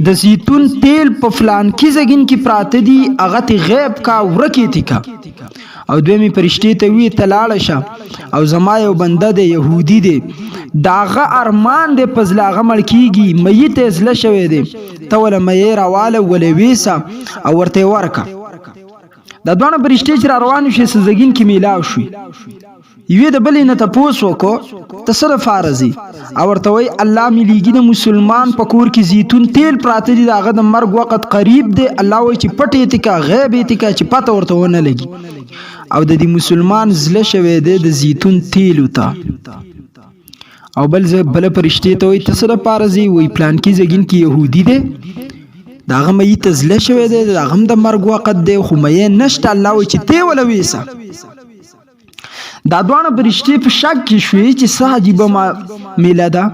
د زیتون تیل په فلان کې زګین کې پراته دي، هغه ته غیب کا ورکې تکا. او دویمه فرشته ته وی تلاړ شه او زما یو بنده دی يهودي دی، داغه ارمان دی پزلاغه مړ کیږي، میت ازله شوی دی، ته ولا مې راواله ولې ویسا او ورته ورکا. دا دوه فرشتي چې روان شي سزګین کې میلاو شي، یوه د بلې نه تاسو کو تصرف فارزي او ورته وی الله مليږي د مسلمان په کور کې زیتون تیل پراته دي، داغه د مرګ وخت قریب دی، الله وی چې پټې تکا غیب تکا چې پته ورته ونه لګي، او د دې مسلمان زله شوی دی د زیتون تیل وتا. او بل فرشتي ته وی تصرف فارزي وی پلان کې زګین کې يهودي دی، داغه مې تزله شوی دی، داغه د مرګ وخت دی خو مې نشته، الله وی چې ته ولا ویسا. دا دوه فرشتي په شک کې شوې چې صاحب میلادا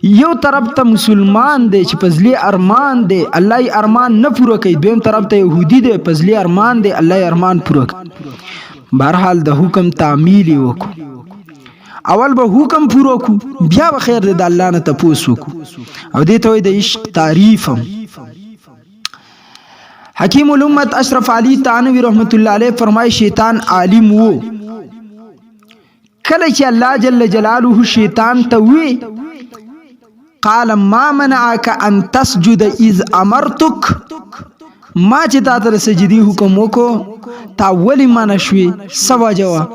یو طرف ته مسلمان دی چې پزلی ارمان دی الله یې ارمان نه پوره کوي، دویم طرف ته يهودي دی پزلی ارمان دی الله یې ارمان پوره کوي. بهرحال د حکم تعمیل وکړو، اول به حکم پوره کو بیا به خیر د الله نه تاسو کو. او دې ته د عشق تعریفم حکیم الامت اشرف علی تانوی رحمت الله علیه فرمای شیطان عالم وو، کله چې الله جل جلاله شیطان ته وی قال ما منعك ان تسجد اذ امرتك، ما چې تا ته سجدي حکم وکړو تا ولی منشوي سوا جواب.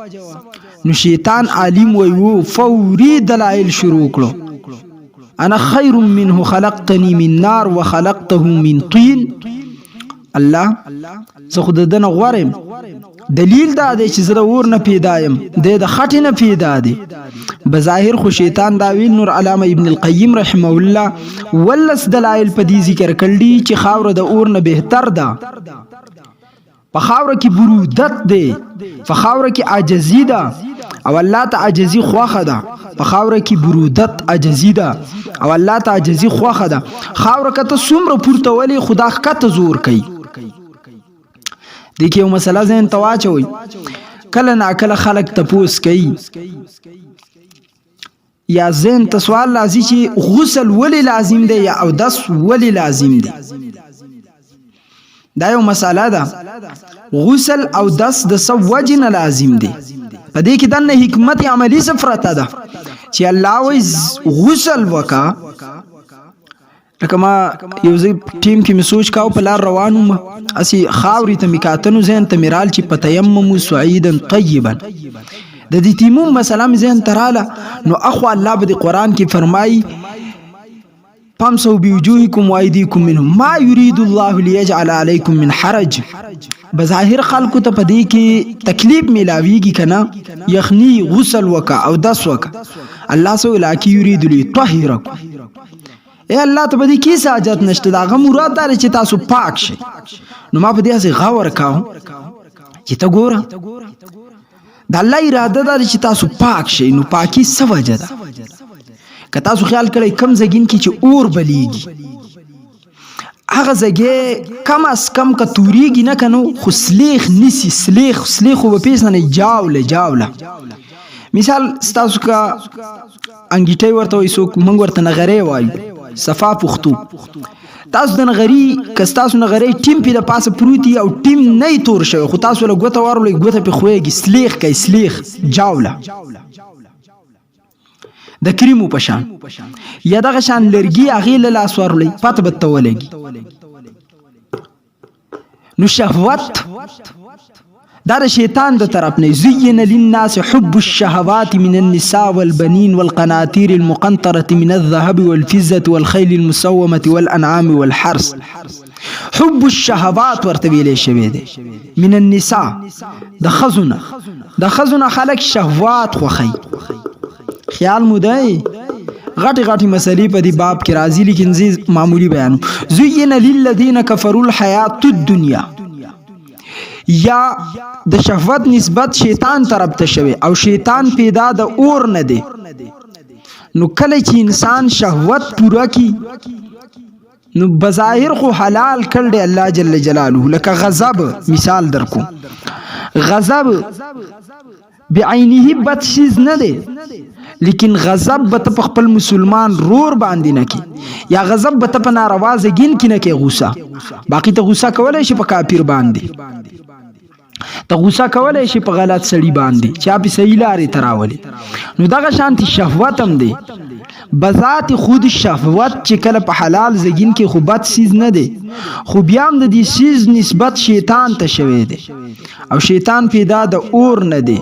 نو شیطان عالم وی فوری دلائل شروع کړو، انا خیر منه خلقتني من نار وخلقته من طين، الله زه خود دنه غوارم، دلیل دا دی چې زه د اور نه پیدا یم، د خټې نه پیدا دی. بظاهر خو شیطان دا ویل. نور علامه ابن القیم رحمه الله ولس دلائل په دې ذکر کړي چې خاور د اور نه بهتر ده، په خاور کې برودت دی، په خاور کې عاجزی ده او الله ته عاجزی خوخه ده، په خاور کې برودت عاجزی ده او الله ته عاجزی خوخه ده. خاور کته څومره پورته ولی خدا کته زور کوي. دیکھو مسئلہ ذهن تواچوي، کله نا کله خلق تپوس کوي یا ذهن ته سوال لازم چې غسل ولی لازم دی یا اودس ولی لازم دی. دا یو مسئله ده، غسل او دس د سوجن لازم دی. په دې کې د حکمت عملی صفرته ده چې الله وی غسل وکا. لکه ما یو ځای ټیم کې می سوچ کاو په لار روانم، اسی خاوري ته میکاتنو ذهن ته میرال چې پتیمم سعیدا طیبا، د دې تیمم مثلا ذهن تراله. نو اخو الله په قرآن کې فرمایي فامسحوا بوجوهکم وایدیکم منه ما یرید الله لیجعل علیکم من حرج. بظاهر خلکو ته په دې کې تکلیف ملاویږي کنه، یخنی غسل وکا او دس وکا، الله سو لاکی یرید لیطهرکم. اے الله ته بدی کی ساجت نشته، دا غو مراد دار چې تاسو پاک شئ. نو ما په دې اسه غور کاو چې تا ګوره د الله اراده دار چې تاسو پاک شئ. نو پاکی څه وجه ده؟ که تاسو خیال کړئ کم زګین کې چې اور بلیږي، هغه زګې کم از کم که توریږي نه کنو خو سلیخ نیسی، سلیخ و پیس نه جاوله. مثال ستاسو که انګیټی ورته وایي، څوک موږ ورته نغری وایو، صفا پښتو. تاسو د نغری که ستاسو نغری ټیم پې د پاسه پروت او ټیم نه یې تور شوی خو تاسو له ګوته ورولئ ګوته پې خویږي، سلیخ کوي، سلیخ جاوله. د کریمو په شان یا دغه شان لرګي هغې له لاس ورلئ پته به ته ولګي نو شهوت دا د شیطان د طرف نه زین للناس حب الشهوات من النساء والبنين والقناطير المقنطرة من الذهب والفضة والخيل المسومة والأنعام والحرث حب الشهوات ورته ویلې شوی دی من النساء د ښځو خلک شهوات خوښوي خیال مو دی غټي مسلې په دې باب کې راځي لیکن زه معمولی بیان زین للذین کفروا الحیات الدنیا یا د شهوت نسبت شیطان طرف ته شوی او شیطان پیدا د اور نه دی نو کله چې انسان شهوت پورا کی نو بظاهر خو حلال کړ دی الله جل جلاله لکه غضب مثال درکو غضب بعینه بد چیز نه دی لیکن غضب به ته په خپل مسلمان رور باندې نه کی یا غضب به ته په ناروا زګین کې نه کې غوسه باقی ته غوسه کولای شي په کافر باندې ته غوسه کولای شي په غلط سړي باندې چې په صحیح لارې تراولي نو دغه شانتي شهوت هم دی بذات خود شهوت چې کله په حلال زګین کې خو بد چیز نه دی خو بیا هم د دې چیز نسبت شیطان ته شوی دی او شیطان پیدا د اور نه دی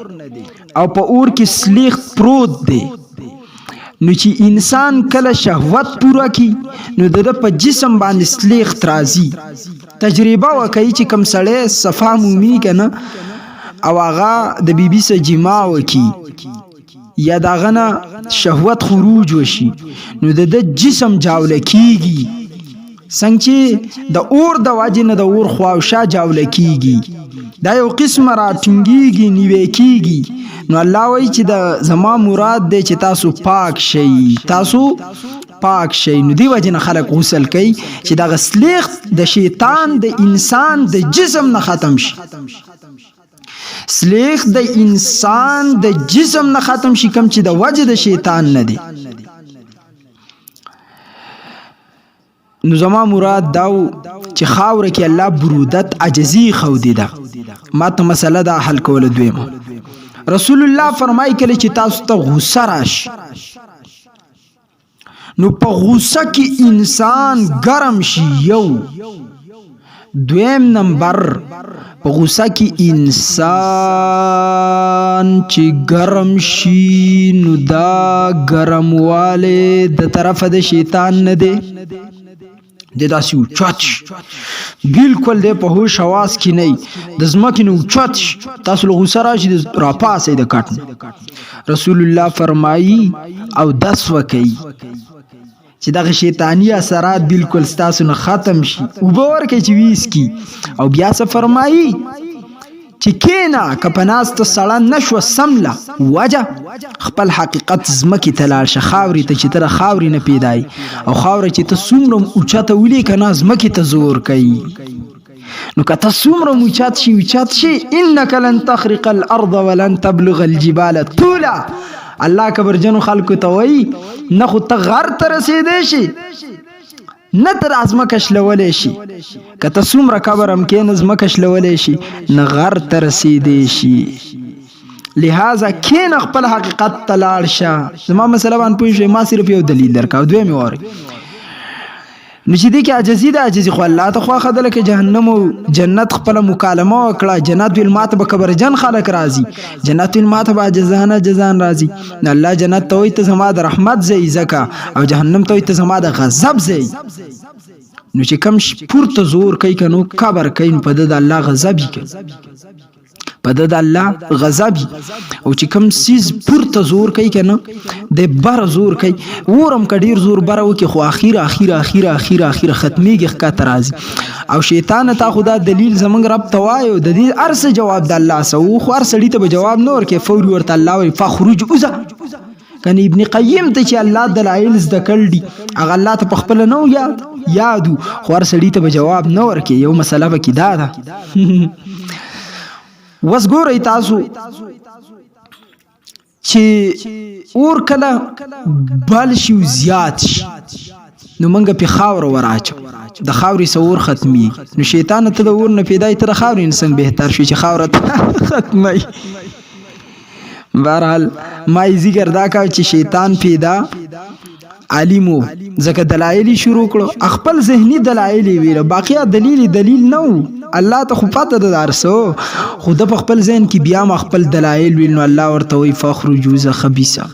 او په اور کې سلیخ پروت دی نو چې انسان کله شهوت پورا کی نو د په جسم باندې سلیخ ترازی تجربه وکړي چې کم سړی صفا مومي کنه او هغه د بیبي سره جما وکي یا داغه نه شهوت خروج وشي نو د جسم جاوله کیږي څنګه چې د اور د واجب نه د اور خواوشا جاوله کیږي دا یو قسم را ټینګيږي نیوي کیږي نو الله وایي چې د زما مراد دی چې تاسو پاک شئ نو دی وجه نه خلق غسل کوي چې دا غسلیخ د شیطان د انسان د جسم نه ختم شي سلیخ د انسان د جسم نه ختم شي کم چې د وجه د شیطان نه دی نو زما مراد داو چې خاوره کې الله برودت عجزي خودي ده ما ته مسله دا حل کول دویمه رسول الله فرمای کله چې تاسو ته غوسه راشي نو په غوسه کې انسان ګرم شي یو دویم نمبر په غوسه کې انسان چې ګرم شي نو دا ګرمواله د طرفه د شیطان نه دی د داسې اوچت بالکل د په هوش حواس کې نه د ځمکې نه اوچت تاسو له غوسه راشي را پاسې د کټ رسول الله فرمایي او دس وکي چې دغه شیطانی اثرات بالکل ستاسو نه ختم شي او باور کې چې ویس کی او بیا څه فرمایي چې کینا کپناست سړه نشو سمله وجه خپل حقیقت زمکی تلال شخاوري ته چې تر خاوري نه پیدای او خاوري چې ته څومره اوچته ولي کنه زمکی ته زور کوي نو که ته څومره اوچت شي انك لن تخرق الارض ولن تبلغ الجبال طولا الله کبرجنو خلکو ته وای نه خو ته غر ته رسیدې شي نه تر ازمکه شلولې شي کته څومره کبرم کې نظمکه شلولې شي نه غر ته رسیدې شي لہذا کین خپل حقیقت تلاړ شه زما مسله باندې پوه شئ ما صرف یو دلیل درکاو دوی مې وره نو چې دې کې عاجزي خو الله ته خو خدله کې جهنم او جنت خپل مکالمه وکړه جنت ویل ماته به قبر جن خلق راضي جنت ویل ماته به جزان راضي الله جنت ته وي ته زما د رحمت زئی زکا او جهنم ته وي ته زما د غضب زئی نو چې کم پورته زور کوي کنو قبر کوي په د الله غضب کوي په د الله غضب او چې کم سیز پورته زور کوي کنه د بر زور کوي ورم کډیر زور بر وکي خو اخیر ختميږي ښکته راځي او شیطان ته خدا دلیل زمنګ رب توایو د دې ارس جواب د الله سو خو ارسړي ته جواب نور کې فوري ورته الله وي فخرج اوزه کنه ابن قیم ته چې الله دلایل زده کړی هغه الله ته خپل نو یادو خو ارسړي ته جواب نور کې یو مسله وکي دا وس ګورئ تاسو چې اور کله بل شي زیات شي نو منګه په خاور وراچو د خاوري سور ختمي نو شیطان ته د اور نه پیدای تر خاوري انسان بهتر شي چې خاور ختمي بهرحال ما یې ذکر دا کاوه چې شیطان پیدا علیمو ځکه دلایل شروع کړو خپل ذهني دلایل ویل باقیا دلیل نه و الله ته خو پته ده درسو خو د خپل ذهن کې بیا ما خپل دلایل ویل نو الله ورته وی فخرجوا خبيثا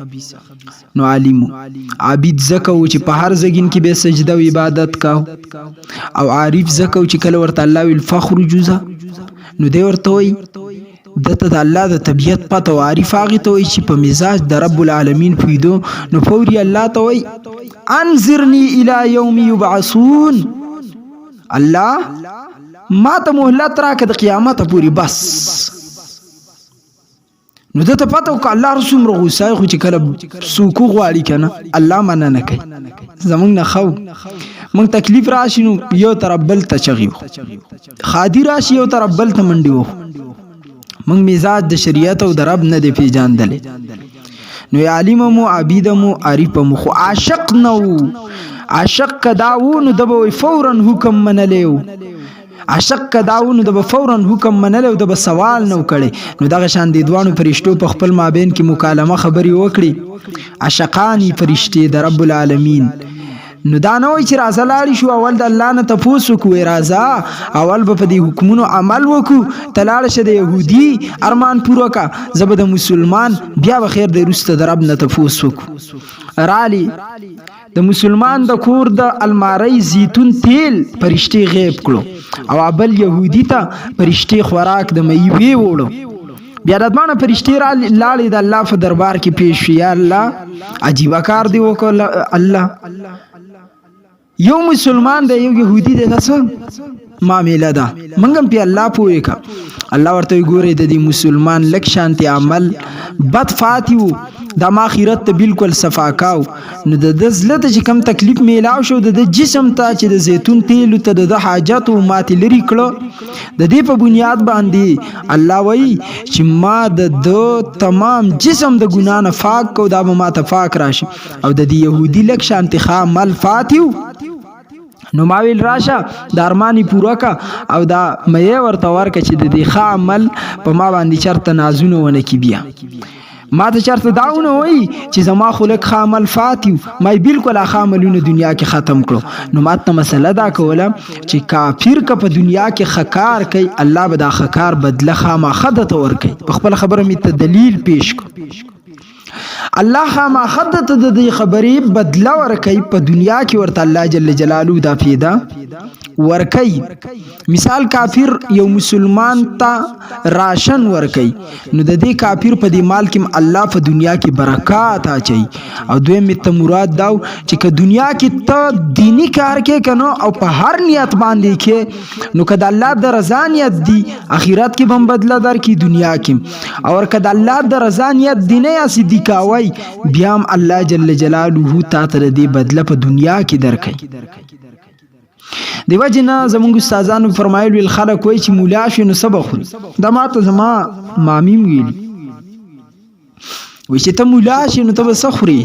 نو علیمو عابد زکو چې په هر ځګین کې به سجده او عبادت کاو او عارف زکو چې کله ورته الله ویل فخرجوا نو دی ورته وی دته د الله د طبیعت پته او عارف هغه ته وی چې په مزاج د رب العالمین پویدو نو فوري الله ته وی انذرنی الی یوم یبعثون الله ما ته مهلت راکړه د قیامت پوری بس نو دته پته او الله رسول غوسه خو چې کله سوکو غواړي کنه الله مننه نه کوي زمونږ نه خو مونږ تکلیف راشي نو یو تربل ته چغیو خادي راشي یو تربل ته منډیو مونږ مزاج د شریعت او د رب نه دی پیژاندل نو عالم مو عبید مو عارف مو خو عاشق نو عاشق کداو نو د فورا حکم منلیو عاشق کداو نو د فورا حکم منلیو د سوال نو کړي نو دغه شان دي دوانو فرشتو په خپل مابین کې مکالمه خبري وکړي عاشقانی فرشتي د رب العالمین نو دا نه وای چې راځه لاړ شو اول د الله نه تفوس وکوي راځه اول به په دې حکمونو عمل وکړو تلاړ شه د يهودي ارمان پوره کا زبد مسلمان بیا بخیر د رسته د رب نه تفوس وکړو رالی د مسلمان د کور د الماری زیتون تیل پرشتي غیب کړو او بل يهودي ته پرشتي خوراک د میوه وړو بیا د باندې پرشتي را لاړې د الله په دربار کې پیش یا الله عجیب کار دی وکړه الله یو مسلمان د یو يهودي د تاسو معاملې ده منګم په الله پوي کا الله ورته ګوري د دې مسلمان لک شانتي عمل بد فاتیو د ماخرت ته بالکل صفاکاو نو د زلت چې کم تکلیف میلاو شو د جسم ته چې د زیتون تیل ته د حاجت او مات لري کړو د دې په بنیاد باندې الله وایي چې ما د تمام جسم د ګنا نه پاک کو دا ما ته پاک راشي او د دې يهودي لک شانتي عمل فاتیو نو ماویل راشه د ارمانی پورا کا او دا مې ورته ورکه چې د دې ښه عمل په ما باندې چرته نازونه ونه کی بیا ما ته چرته داونه وای چې زما خلق ښه عمل فاتیو ما بالکل ښه عملونه دنیا کې ختم کړو نو ماته مسله دا کوله چې کافر که په دنیا کې خکار کوي الله به دا خکار بدله خامہ خدته ور کوي په خپل خبره می ته دلیل پیش کړ الله خامہ خدته د دې خبرې بدله ور کوي په دنیا کې ورته الله جل جلاله دا پیدا ور کوي مثال کافر یو مسلمان ته راشن ور کوي نو د دې کافر په دې مال کې الله په دنیا کې برکات اچي او دوی مت مراد داو چې که دنیا کې ته دینی کار کې کنو او په هر نیت باندې کې نو کله الله د رضا نیت دی اخرت کې بم بدله در کې دنیا کې او کله الله د رضا نیت دینه یا صدیقاوي بیا هم الله جل جلاله تا ته دې بدله په دنیا کې درکې دیو جنا زمونږ استادانو فرمایلی الخلق وای چې مولا شي نو سبق دا ماته زما مامیم ویل وای چې ته مولا شي نو ته سخري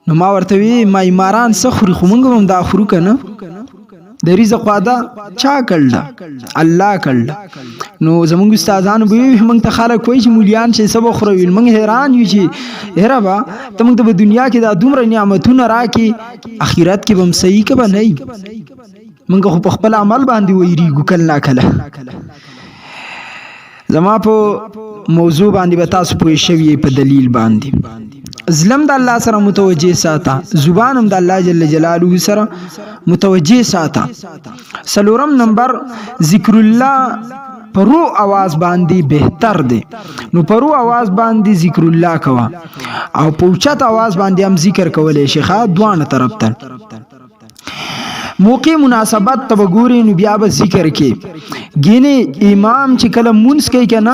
نو ما ورته وی ما ایماران سخري خو مونږ هم دا خورو کنه د رزق وعده چا کړل الله کړل نو زمونږ استادانو به موږ ته خلک کوي چې مولیان شي سبق خوري موږ حیران یو چې هره با ته موږ ته دنیا کې دا دومره نعمتونه راکې اخرت کې هم صحیح کبه نه موږ خو په خپل عمل باندې ویریږو کله کله زما په موضوع باندې به تاسو پوه شوي په دلیل باندې ظلم د الله سره متوجه ساته زبان هم د الله جل جلاله سره متوجه ساته سلورم نمبر ذکر الله پرو आवाज باندې بهتر دی نو پرو आवाज باندې ذکر الله کوا او پوچت आवाज باندې هم ذکر کولای شي خا دوانه طرف ته موقع مناسبت تبګوري نو بیا به ذکر کې ګینه امام چې کله مونږ کوي کنه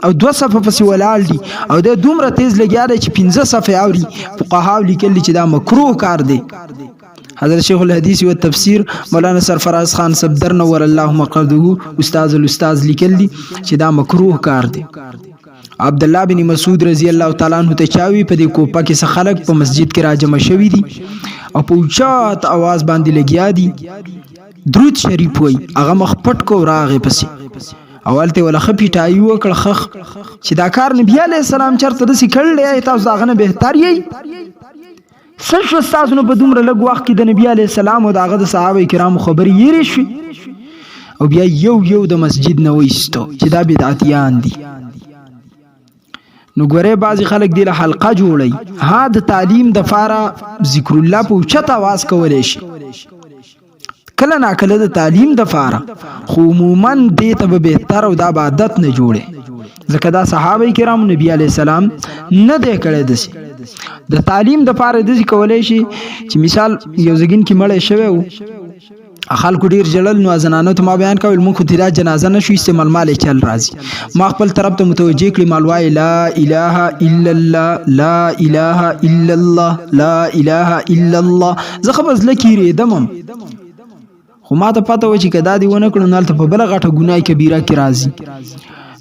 او دو صفه پس ولال دي او د دومره تیز لګیا دی چې 15 صفه اوري فقها لیکلي چې دا مکروه کار دی حضرت شیخ الحدیث و تفسیر مولانا سرفراز خان صدر نور الله مقرده استاد الاستاذ لیکلي چې دا مکروه کار دی عبد الله بن مسعود رضی الله تعالی عنہ ته چاوي په دې کوپه کې خلک په مسجد کې راجمع شوي دي او په اوچات आवाज باندې لګیا دي درود شریف وای هغه مخ پټ کو راغې پسې اولته ولا خپیټای وکړه خخ چې دا کار نبی علی السلام چرته د سکړلې تاسو داغه نه بهتر یی څه تاسو نو په دومره لږ وخت کې د نبی علی السلام او داغه د صحابه کرامو خبرې یری شي او بیا یو د مسجد نه وېستو چې دا بدعتيان دي نو ګوره بعضی خلک دی له حلقه جوړي ها د تعلیم د فاره ذکر الله په چت आवाज کولې شي کله نا کله د تعلیم د فاره خو عموما دې ته به بهتر او د عبادت نه جوړي ځکه دا صحابه کرام نبی علی السلام نه دی کړی دسی د تعلیم د فاره دسی کولې شي چې مثال یو ځګین کې مړ شوی وو خلکو ډیر جلل نو زنانو ته ما بیان کول مونږ خو تیرا جنازه نشو استعمال مال چل راځي ما خپل طرف ته متوجه کړی مالوای لا اله الا الله لا اله الا الله لا اله الا الله زه خو بس لکیری دمم خو ما ته پته و چې کدا دی ونه کړو نالته په بل غټه ګناي کبیره کې راځي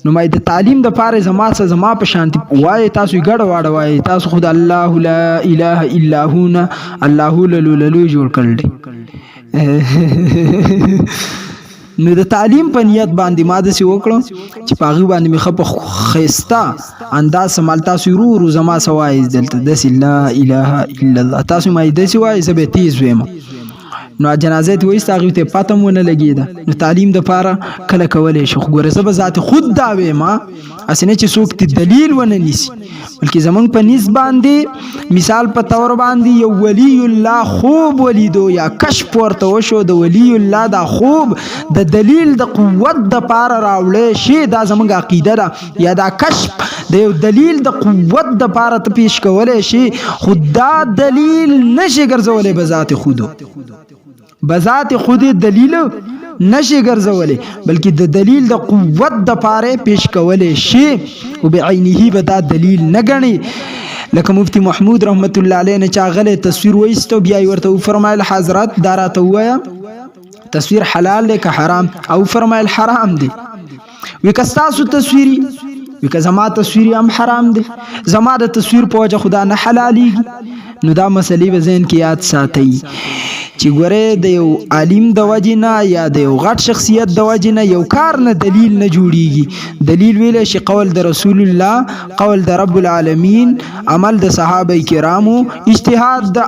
نو مې د تعلیم د پاره زما په شانتي وای تاسو ګډ واړه وای تاسو خود الله لا اله الا هو الله لولو جوړ کړل نو د تعلیم په نیت باندې ما د سی وکړو چې پاغي باندې مخه په خيستا انداز سمال تاسو ورو زما سوای دلته د لا اله الا الله تاسو مې د سی وای زبې تیز ویم نو جنازه ته وې ستاغي ته پاتم ونه لګیدا نو تعلیم د پاره کله کولې شو ګوره زب ذات خود دا وې ما اسنه چې څوک ته دلیل ونه نیسی بلکې زمونږ په نس باندې مثال په تور باندې یو ولی الله خوب ولیدو یا کشف ورته وشو د ولی الله دا خوب د دلیل د قوت د پاره راوړې شي دا زمونږ عقیده ده یا دا کشف د یو دلیل د قوت د پاره ته پیش کولې شي خدا دلیل نشي ګرځولې بذات خودو بذات خود دلیل نشي ګرځولې بلکې د دلیل د قوت د پاره پیش کولې شي او بعینه به دا دلیل نه غني لکه مفتی محمود رحمت الله علیه نه چاغله تصویر وایستو بیا ورته فرمایل حضرت داراته وایا تصویر حلال دی که حرام او فرمایل حرام دی وکستاسو تصویری وکه زما تصویری هم حرام دی زما د تصویر په وجه خدا نه حلالي نو دا مسلې به ذهن کې یاد ساتي چې ګوره د یو عالم د وجنه یا د یو غټ شخصیت د وجنه یو کار نه دلیل نه جوړیږي دلیل ویل شي قول د رسول الله قول د رب العالمین عمل د صحابه کرامو اجتهاد د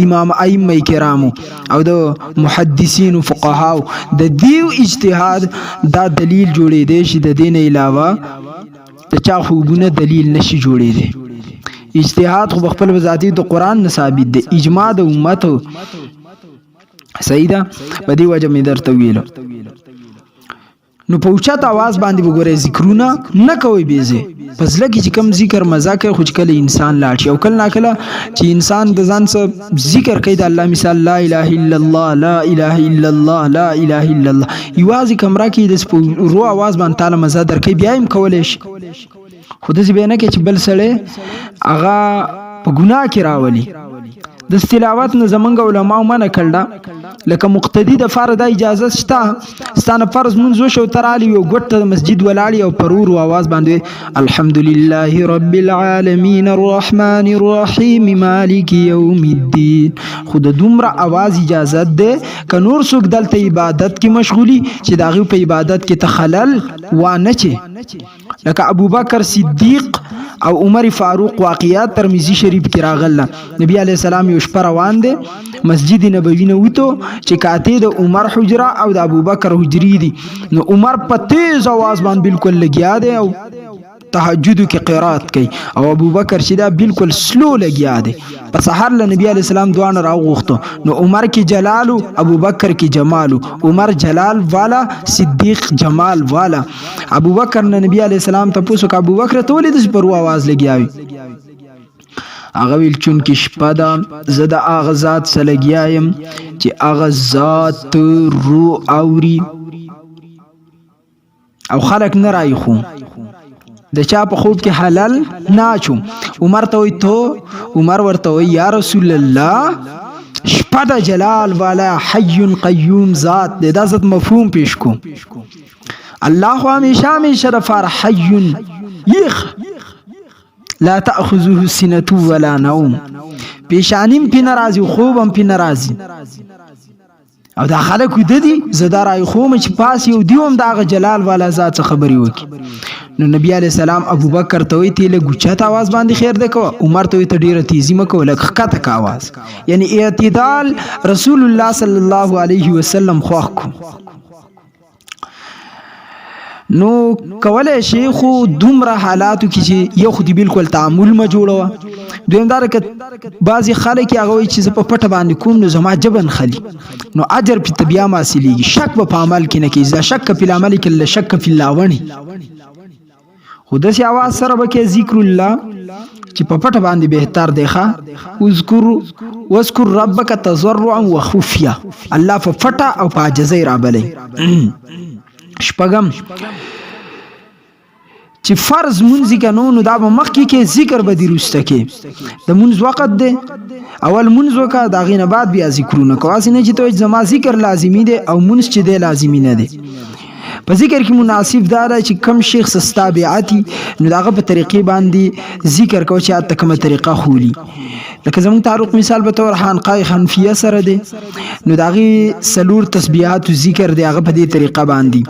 امام ائمه کرامو او د محدثین او فقهاو د دیو اجتهاد دا دلیل جوړې دي چې د دین علاوه د چا خوبونه دلیل نشي جوړې دي اجتهاد خو خپل ذاتی د قران نه ثابت دی اجماع د امت صحیح ده په دې وجه مې درته ویل نو په اوچت आवाज باندې وګورئ ذکرونه نه کوي بیزه پس لکه چې کم ذکر مزه کوي خو کله انسان لاړ شي او کله نه کله چې انسان د ځان څخه ذکر کوي د الله مثال لا اله الا الله لا اله الا الله لا اله الا الله یوازې کمره کې د رو आवाज باندې تعالی مزه درکې بیا هم کولای شي خود دې به نه کې چې بل سړی هغه په ګناه کې راولي د تلاوت نه زمونږ علماء منع کړل لکه مقتدی د فرض اجازه شته ستانه فرض منځ شو ترالی یو ګټ مسجد ولاړی او پرور او आवाज باندې الحمدلله رب العالمین الرحمن الرحیم مالک یوم الدین خود دومره आवाज اجازه ده ک نور څوک دلته عبادت کې مشغولی چې داغه په عبادت کې تخلل وانه چي لکه ابو بکر صدیق او عمر فاروق واقعات ترمذی شریف کې راغله نبی علی السلام یو شپه روان دي مسجد نبوی نه وته چې کاته د عمر حجره او د ابو بکر حجری دي نو عمر په تیز आवाज باندې بالکل لګیا دی او تهجد کې قرات کوي او ابو بکر چې دا بالکل سلو لګیا دی په سحر له نبی علی السلام دوان راغوخته نو عمر کې جلال ابو بکر کې جمال عمر جلال والا صدیق جمال والا ابو بکر نه نبی علی السلام ته پوښتنه ابو بکر ته ولې د پرو आवाज لګیاوي هغه ویل چون کې شپه ده زه د هغه ذات سره لګیایم چې هغه ذات رو اوري او خلق نه رايخو د چا په خوب کې حلال ناچو عمر ته وي تو عمر ورته وي یا رسول الله شپه د جلال والا حي قيوم ذات د ذات مفهوم پیش کو الله همیشه رفار حي یخ لا تأخذه سنة ولا نوم پیشانیم پی نرازی خوبم پی نرازی او دا خلک د دي زدارای خوم چې پاس یو دیوم دغه جلال والا ذات خبري وکي نو نبی علی السلام ابو بکر ته وی ته له ګوچت आवाज باندې خیر ده کو عمر ته ته ډیره تیزی مکو لکه کته کا आवाज یعنی اعتدال رسول الله صلی الله علیه وسلم خوښ کو نو کوله شیخ دومره حالاتو کې چې یو خو دی بالکل تعامل ما جوړو دویم دار ک بعضی خلک هغه چې په پټه باندې کوم نو زما جبن خلی نو اجر په طبيعه ماسلیږي شک په عمل کې نه کې ځا شک په عمل کې له شک په لاونی خود سي आवाज سره به ذکر الله چې په پټه باندې بهتر دی ښه واذكر ربك تضرعا وخفيا الله په پټه او په عجزه را بلې شپغم چې فرض منځ کنو دا به مخکې کې ذکر به دی روسته کې د منځ وخت دی اول منځ وکا دا غینه بعد بیا ذکرونه کواسي نه چې ته زما ذکر لازمی دی او منځ چې دی لازمی نه دی په ذکر کې مناسب دا چې کم شیخ سستابعاتی نو داغه په طریقې باندې ذکر کو چې اته کومه طریقه خولي لکه زمون تعارف مثال به تور حنقای حنفیه سره دی نو داغه سلور تسبیحات ذکر دی هغه په دې طریقه باندې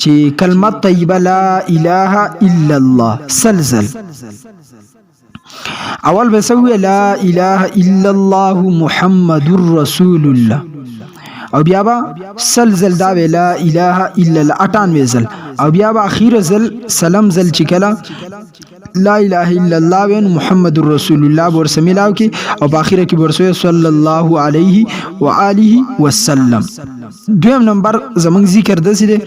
چې کلمت طیبه لا اله الا الله سلسل اول بسوي لا اله الا الله محمد رسول الله او بیا با سلزل دا لا اله الا الله 98 زل او بیا با اخیر زل سلام زل چې کلا لا اله الا الله وین محمد رسول الله ورسه ملاو کی او په اخره کې ورسه صلی الله علیه و آله وسلم دویم نمبر زمون ذکر د سره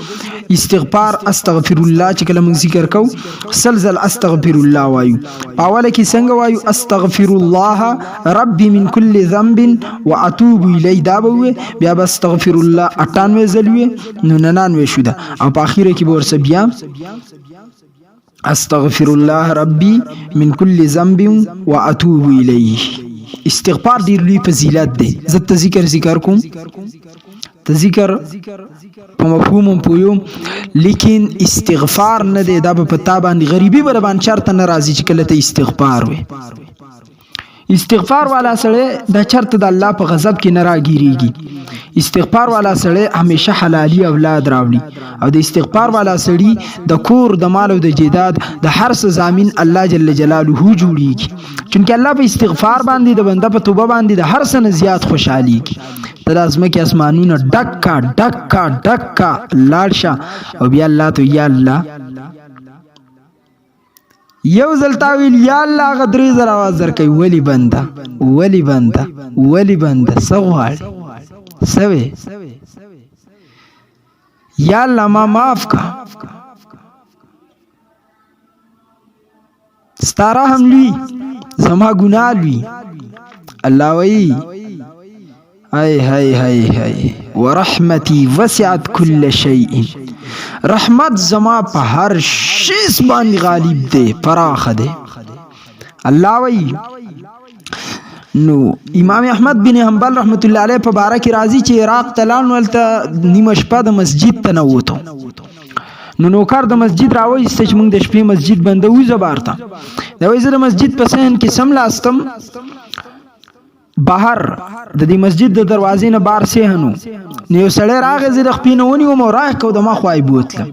استغفار استغفر الله چې کله موږ ذکر کو سلزل استغفر الله وایو اوله کې څنګه وایو استغفر الله ربي من كل ذنب واتوب الیه دا به بیا استغفر الله 98 زلوي نو 99 شو ده او په اخره کې ورسه بیا استغفر الله ربي من كل ذنب واتوب الیه استغفار ډیر لوی فضیلت دی زه ذکر کوم ذکر په مفهوم پویوم لیکن استغفار نه دی دا په پتا باندې غریبي بر باندې چرته ناراضي چې کله ته استغفار وي استغفار والا سره د چرته د الله په غضب کې نه راګیریږي استغفار والا سره همیشه حلالي اولاد راوړي او د استغفار والا سړي د کور د مال او د جیداد د هر څه ضامن الله جل جلاله جوړیږي چونکه الله په استغفار باندې د بنده په توبه باندې د هر څه نه زیات خوشحاليږي د لازمه کې اسمانونه ډکا ډکا ډکا لاړشه او بیا الله تو یا الله یو زلتاویل یا الله غدری زر आवाज درکې ولی بنده سوال سوي یا الله ما معاف کا ستاره هم لوی زما ګناه لوی الله وی هاي ورحمتي وسعت كل شيء رحمت زما په هر شی باندې غالب دی فراخ دی الله وی نو امام احمد بن حنبل رحمت الله علیه په بارک راضی چې عراق تلان ولته نیمه شپه د مسجد ته نووتو نو نوکر د مسجد راوي چې موږ د شپې مسجد بنده و زبارته دا وایي زه د مسجد په سهن کې سم لاستم بهر د دې مسجد د دروازې نه بار سهنو نو یو سړی راغی زه د خپې نه ونیو مو راه کو د ما خوای بوتله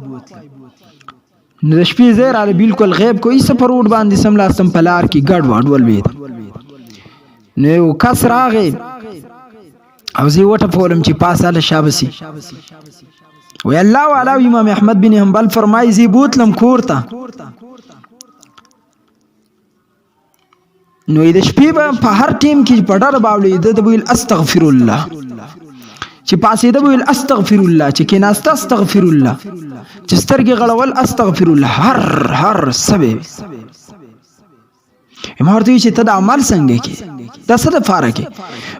نو د شپې زیر علی بالکل غیب کوئی سفر روډ باندې سم لاستم په لار کې ګډ وډ ولوید نو یو کس راغی او زه وټه فولم چې پاساله شابسي وی الله والا امام احمد بن حنبل فرمایي زی بوتلم کورته نو د شپې په هر ټیم کې په ډار باولې د ویل استغفر الله چې پاسې د ویل استغفر الله چې کیناست استغفر الله چې سترګې غړول استغفر الله هر سبب امارته چې ته د عمل څنګه کې دا څه د فارق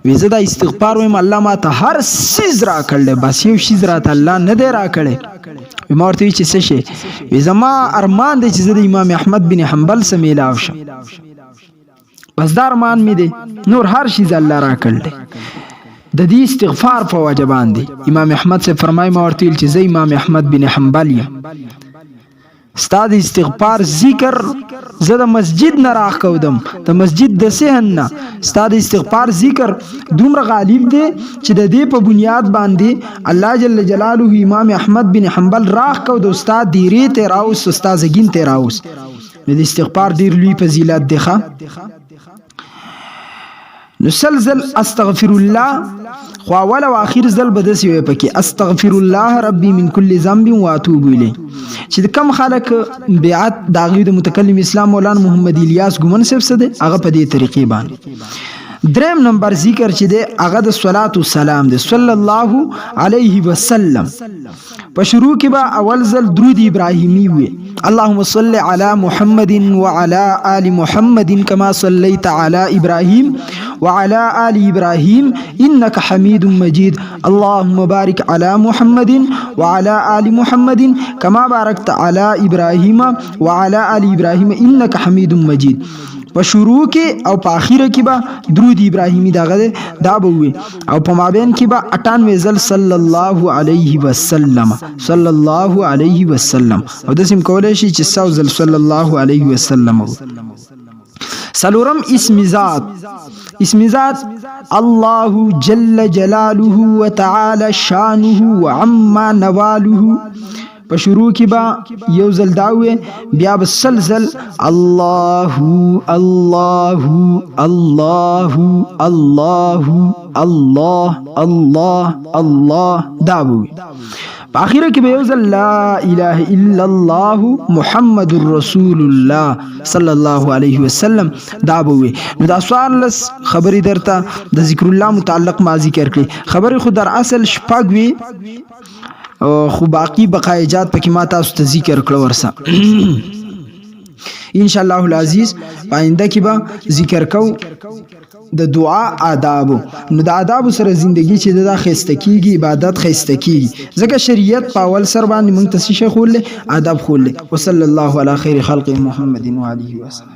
وي زه د استغفار وایم الله ما ته هر سیز را کړل بس یو شیز را ته الله نه دی را کړل امارته چې څه شي وي زما ارمان دی چې زه د امام احمد بن حنبل سره میلاو شم بس دا ارمان می دی نور هر شیز الله را کړل د دې استغفار په وجه باندې امام احمد سے فرمای ما ورته چې زه امام احمد بن حنبل یم استاد استغفار ذکر زه د مسجد نه راخ کودم د مسجد د صحن نه استاد استغفار ذکر دومره غالب دی چې د دې په بنیاد باندې الله جل جلاله امام احمد بن حنبل راخ کود استاد دیری ته راوس استاد زګین ته راوس د استغفار ډیر لوی فضیلت دی ښه نسلزل استغفر الله خو اول او اخر زل بدسی وي پکې استغفر الله ربي من كل ذنب واتوب الیه چې کم خلک بیعت داغي د متکلم اسلام مولانا محمد الیاس ګمن صاحب سره هغه په دې طریقې باندې دریم نمبر ذکر چې دی هغه د صلوات والسلام دی صلی الله علیه وسلم په شروع کې به اول ځل درود ابراهیمی وي اللهم صل على محمد وعلى آل محمد كما صليت على إبراهيم وعلى آل إبراهيم إنك حميد مجيد اللهم بارك على محمد وعلى آل محمد كما باركت على إبراهيم وعلى آل إبراهيم إنك حميد مجيد په شروع کې او په اخر کې به درود ابراهیمی دا به وي او په مابین کې به 98 ځل صلی الله علیه وسلم صلی الله علیه وسلم او د سیم کولای شي چې 100 ځل صلی الله علیه وسلم سلورم اسم ذات الله جل جلاله وتعالى شانه وعما نواله په شروع کې با یو ځل داوي بیا بسلسل الله الله الله الله الله الله الله داوي په اخر کې به یو ځل لا اله الا الله محمد رسول الله صلی الله علیه وسلم داوي نو دا سوالس خبري درته د ذکر الله متعلق ما ذکر کړی خبري خو در اصل شپږ وی خو باقی بقایجات پکې ما تاسو ته ذکر کړو ورسه ان شاء الله العزیز پاینده کې به ذکر کو د دعا آداب نو د آداب سره زندگی چې د خسته کیږي عبادت خسته کیږي ځکه شریعت په اول سر باندې موږ ته څه خولله آداب خولله وصلی الله علی خیر خلق محمد و علیه وسلم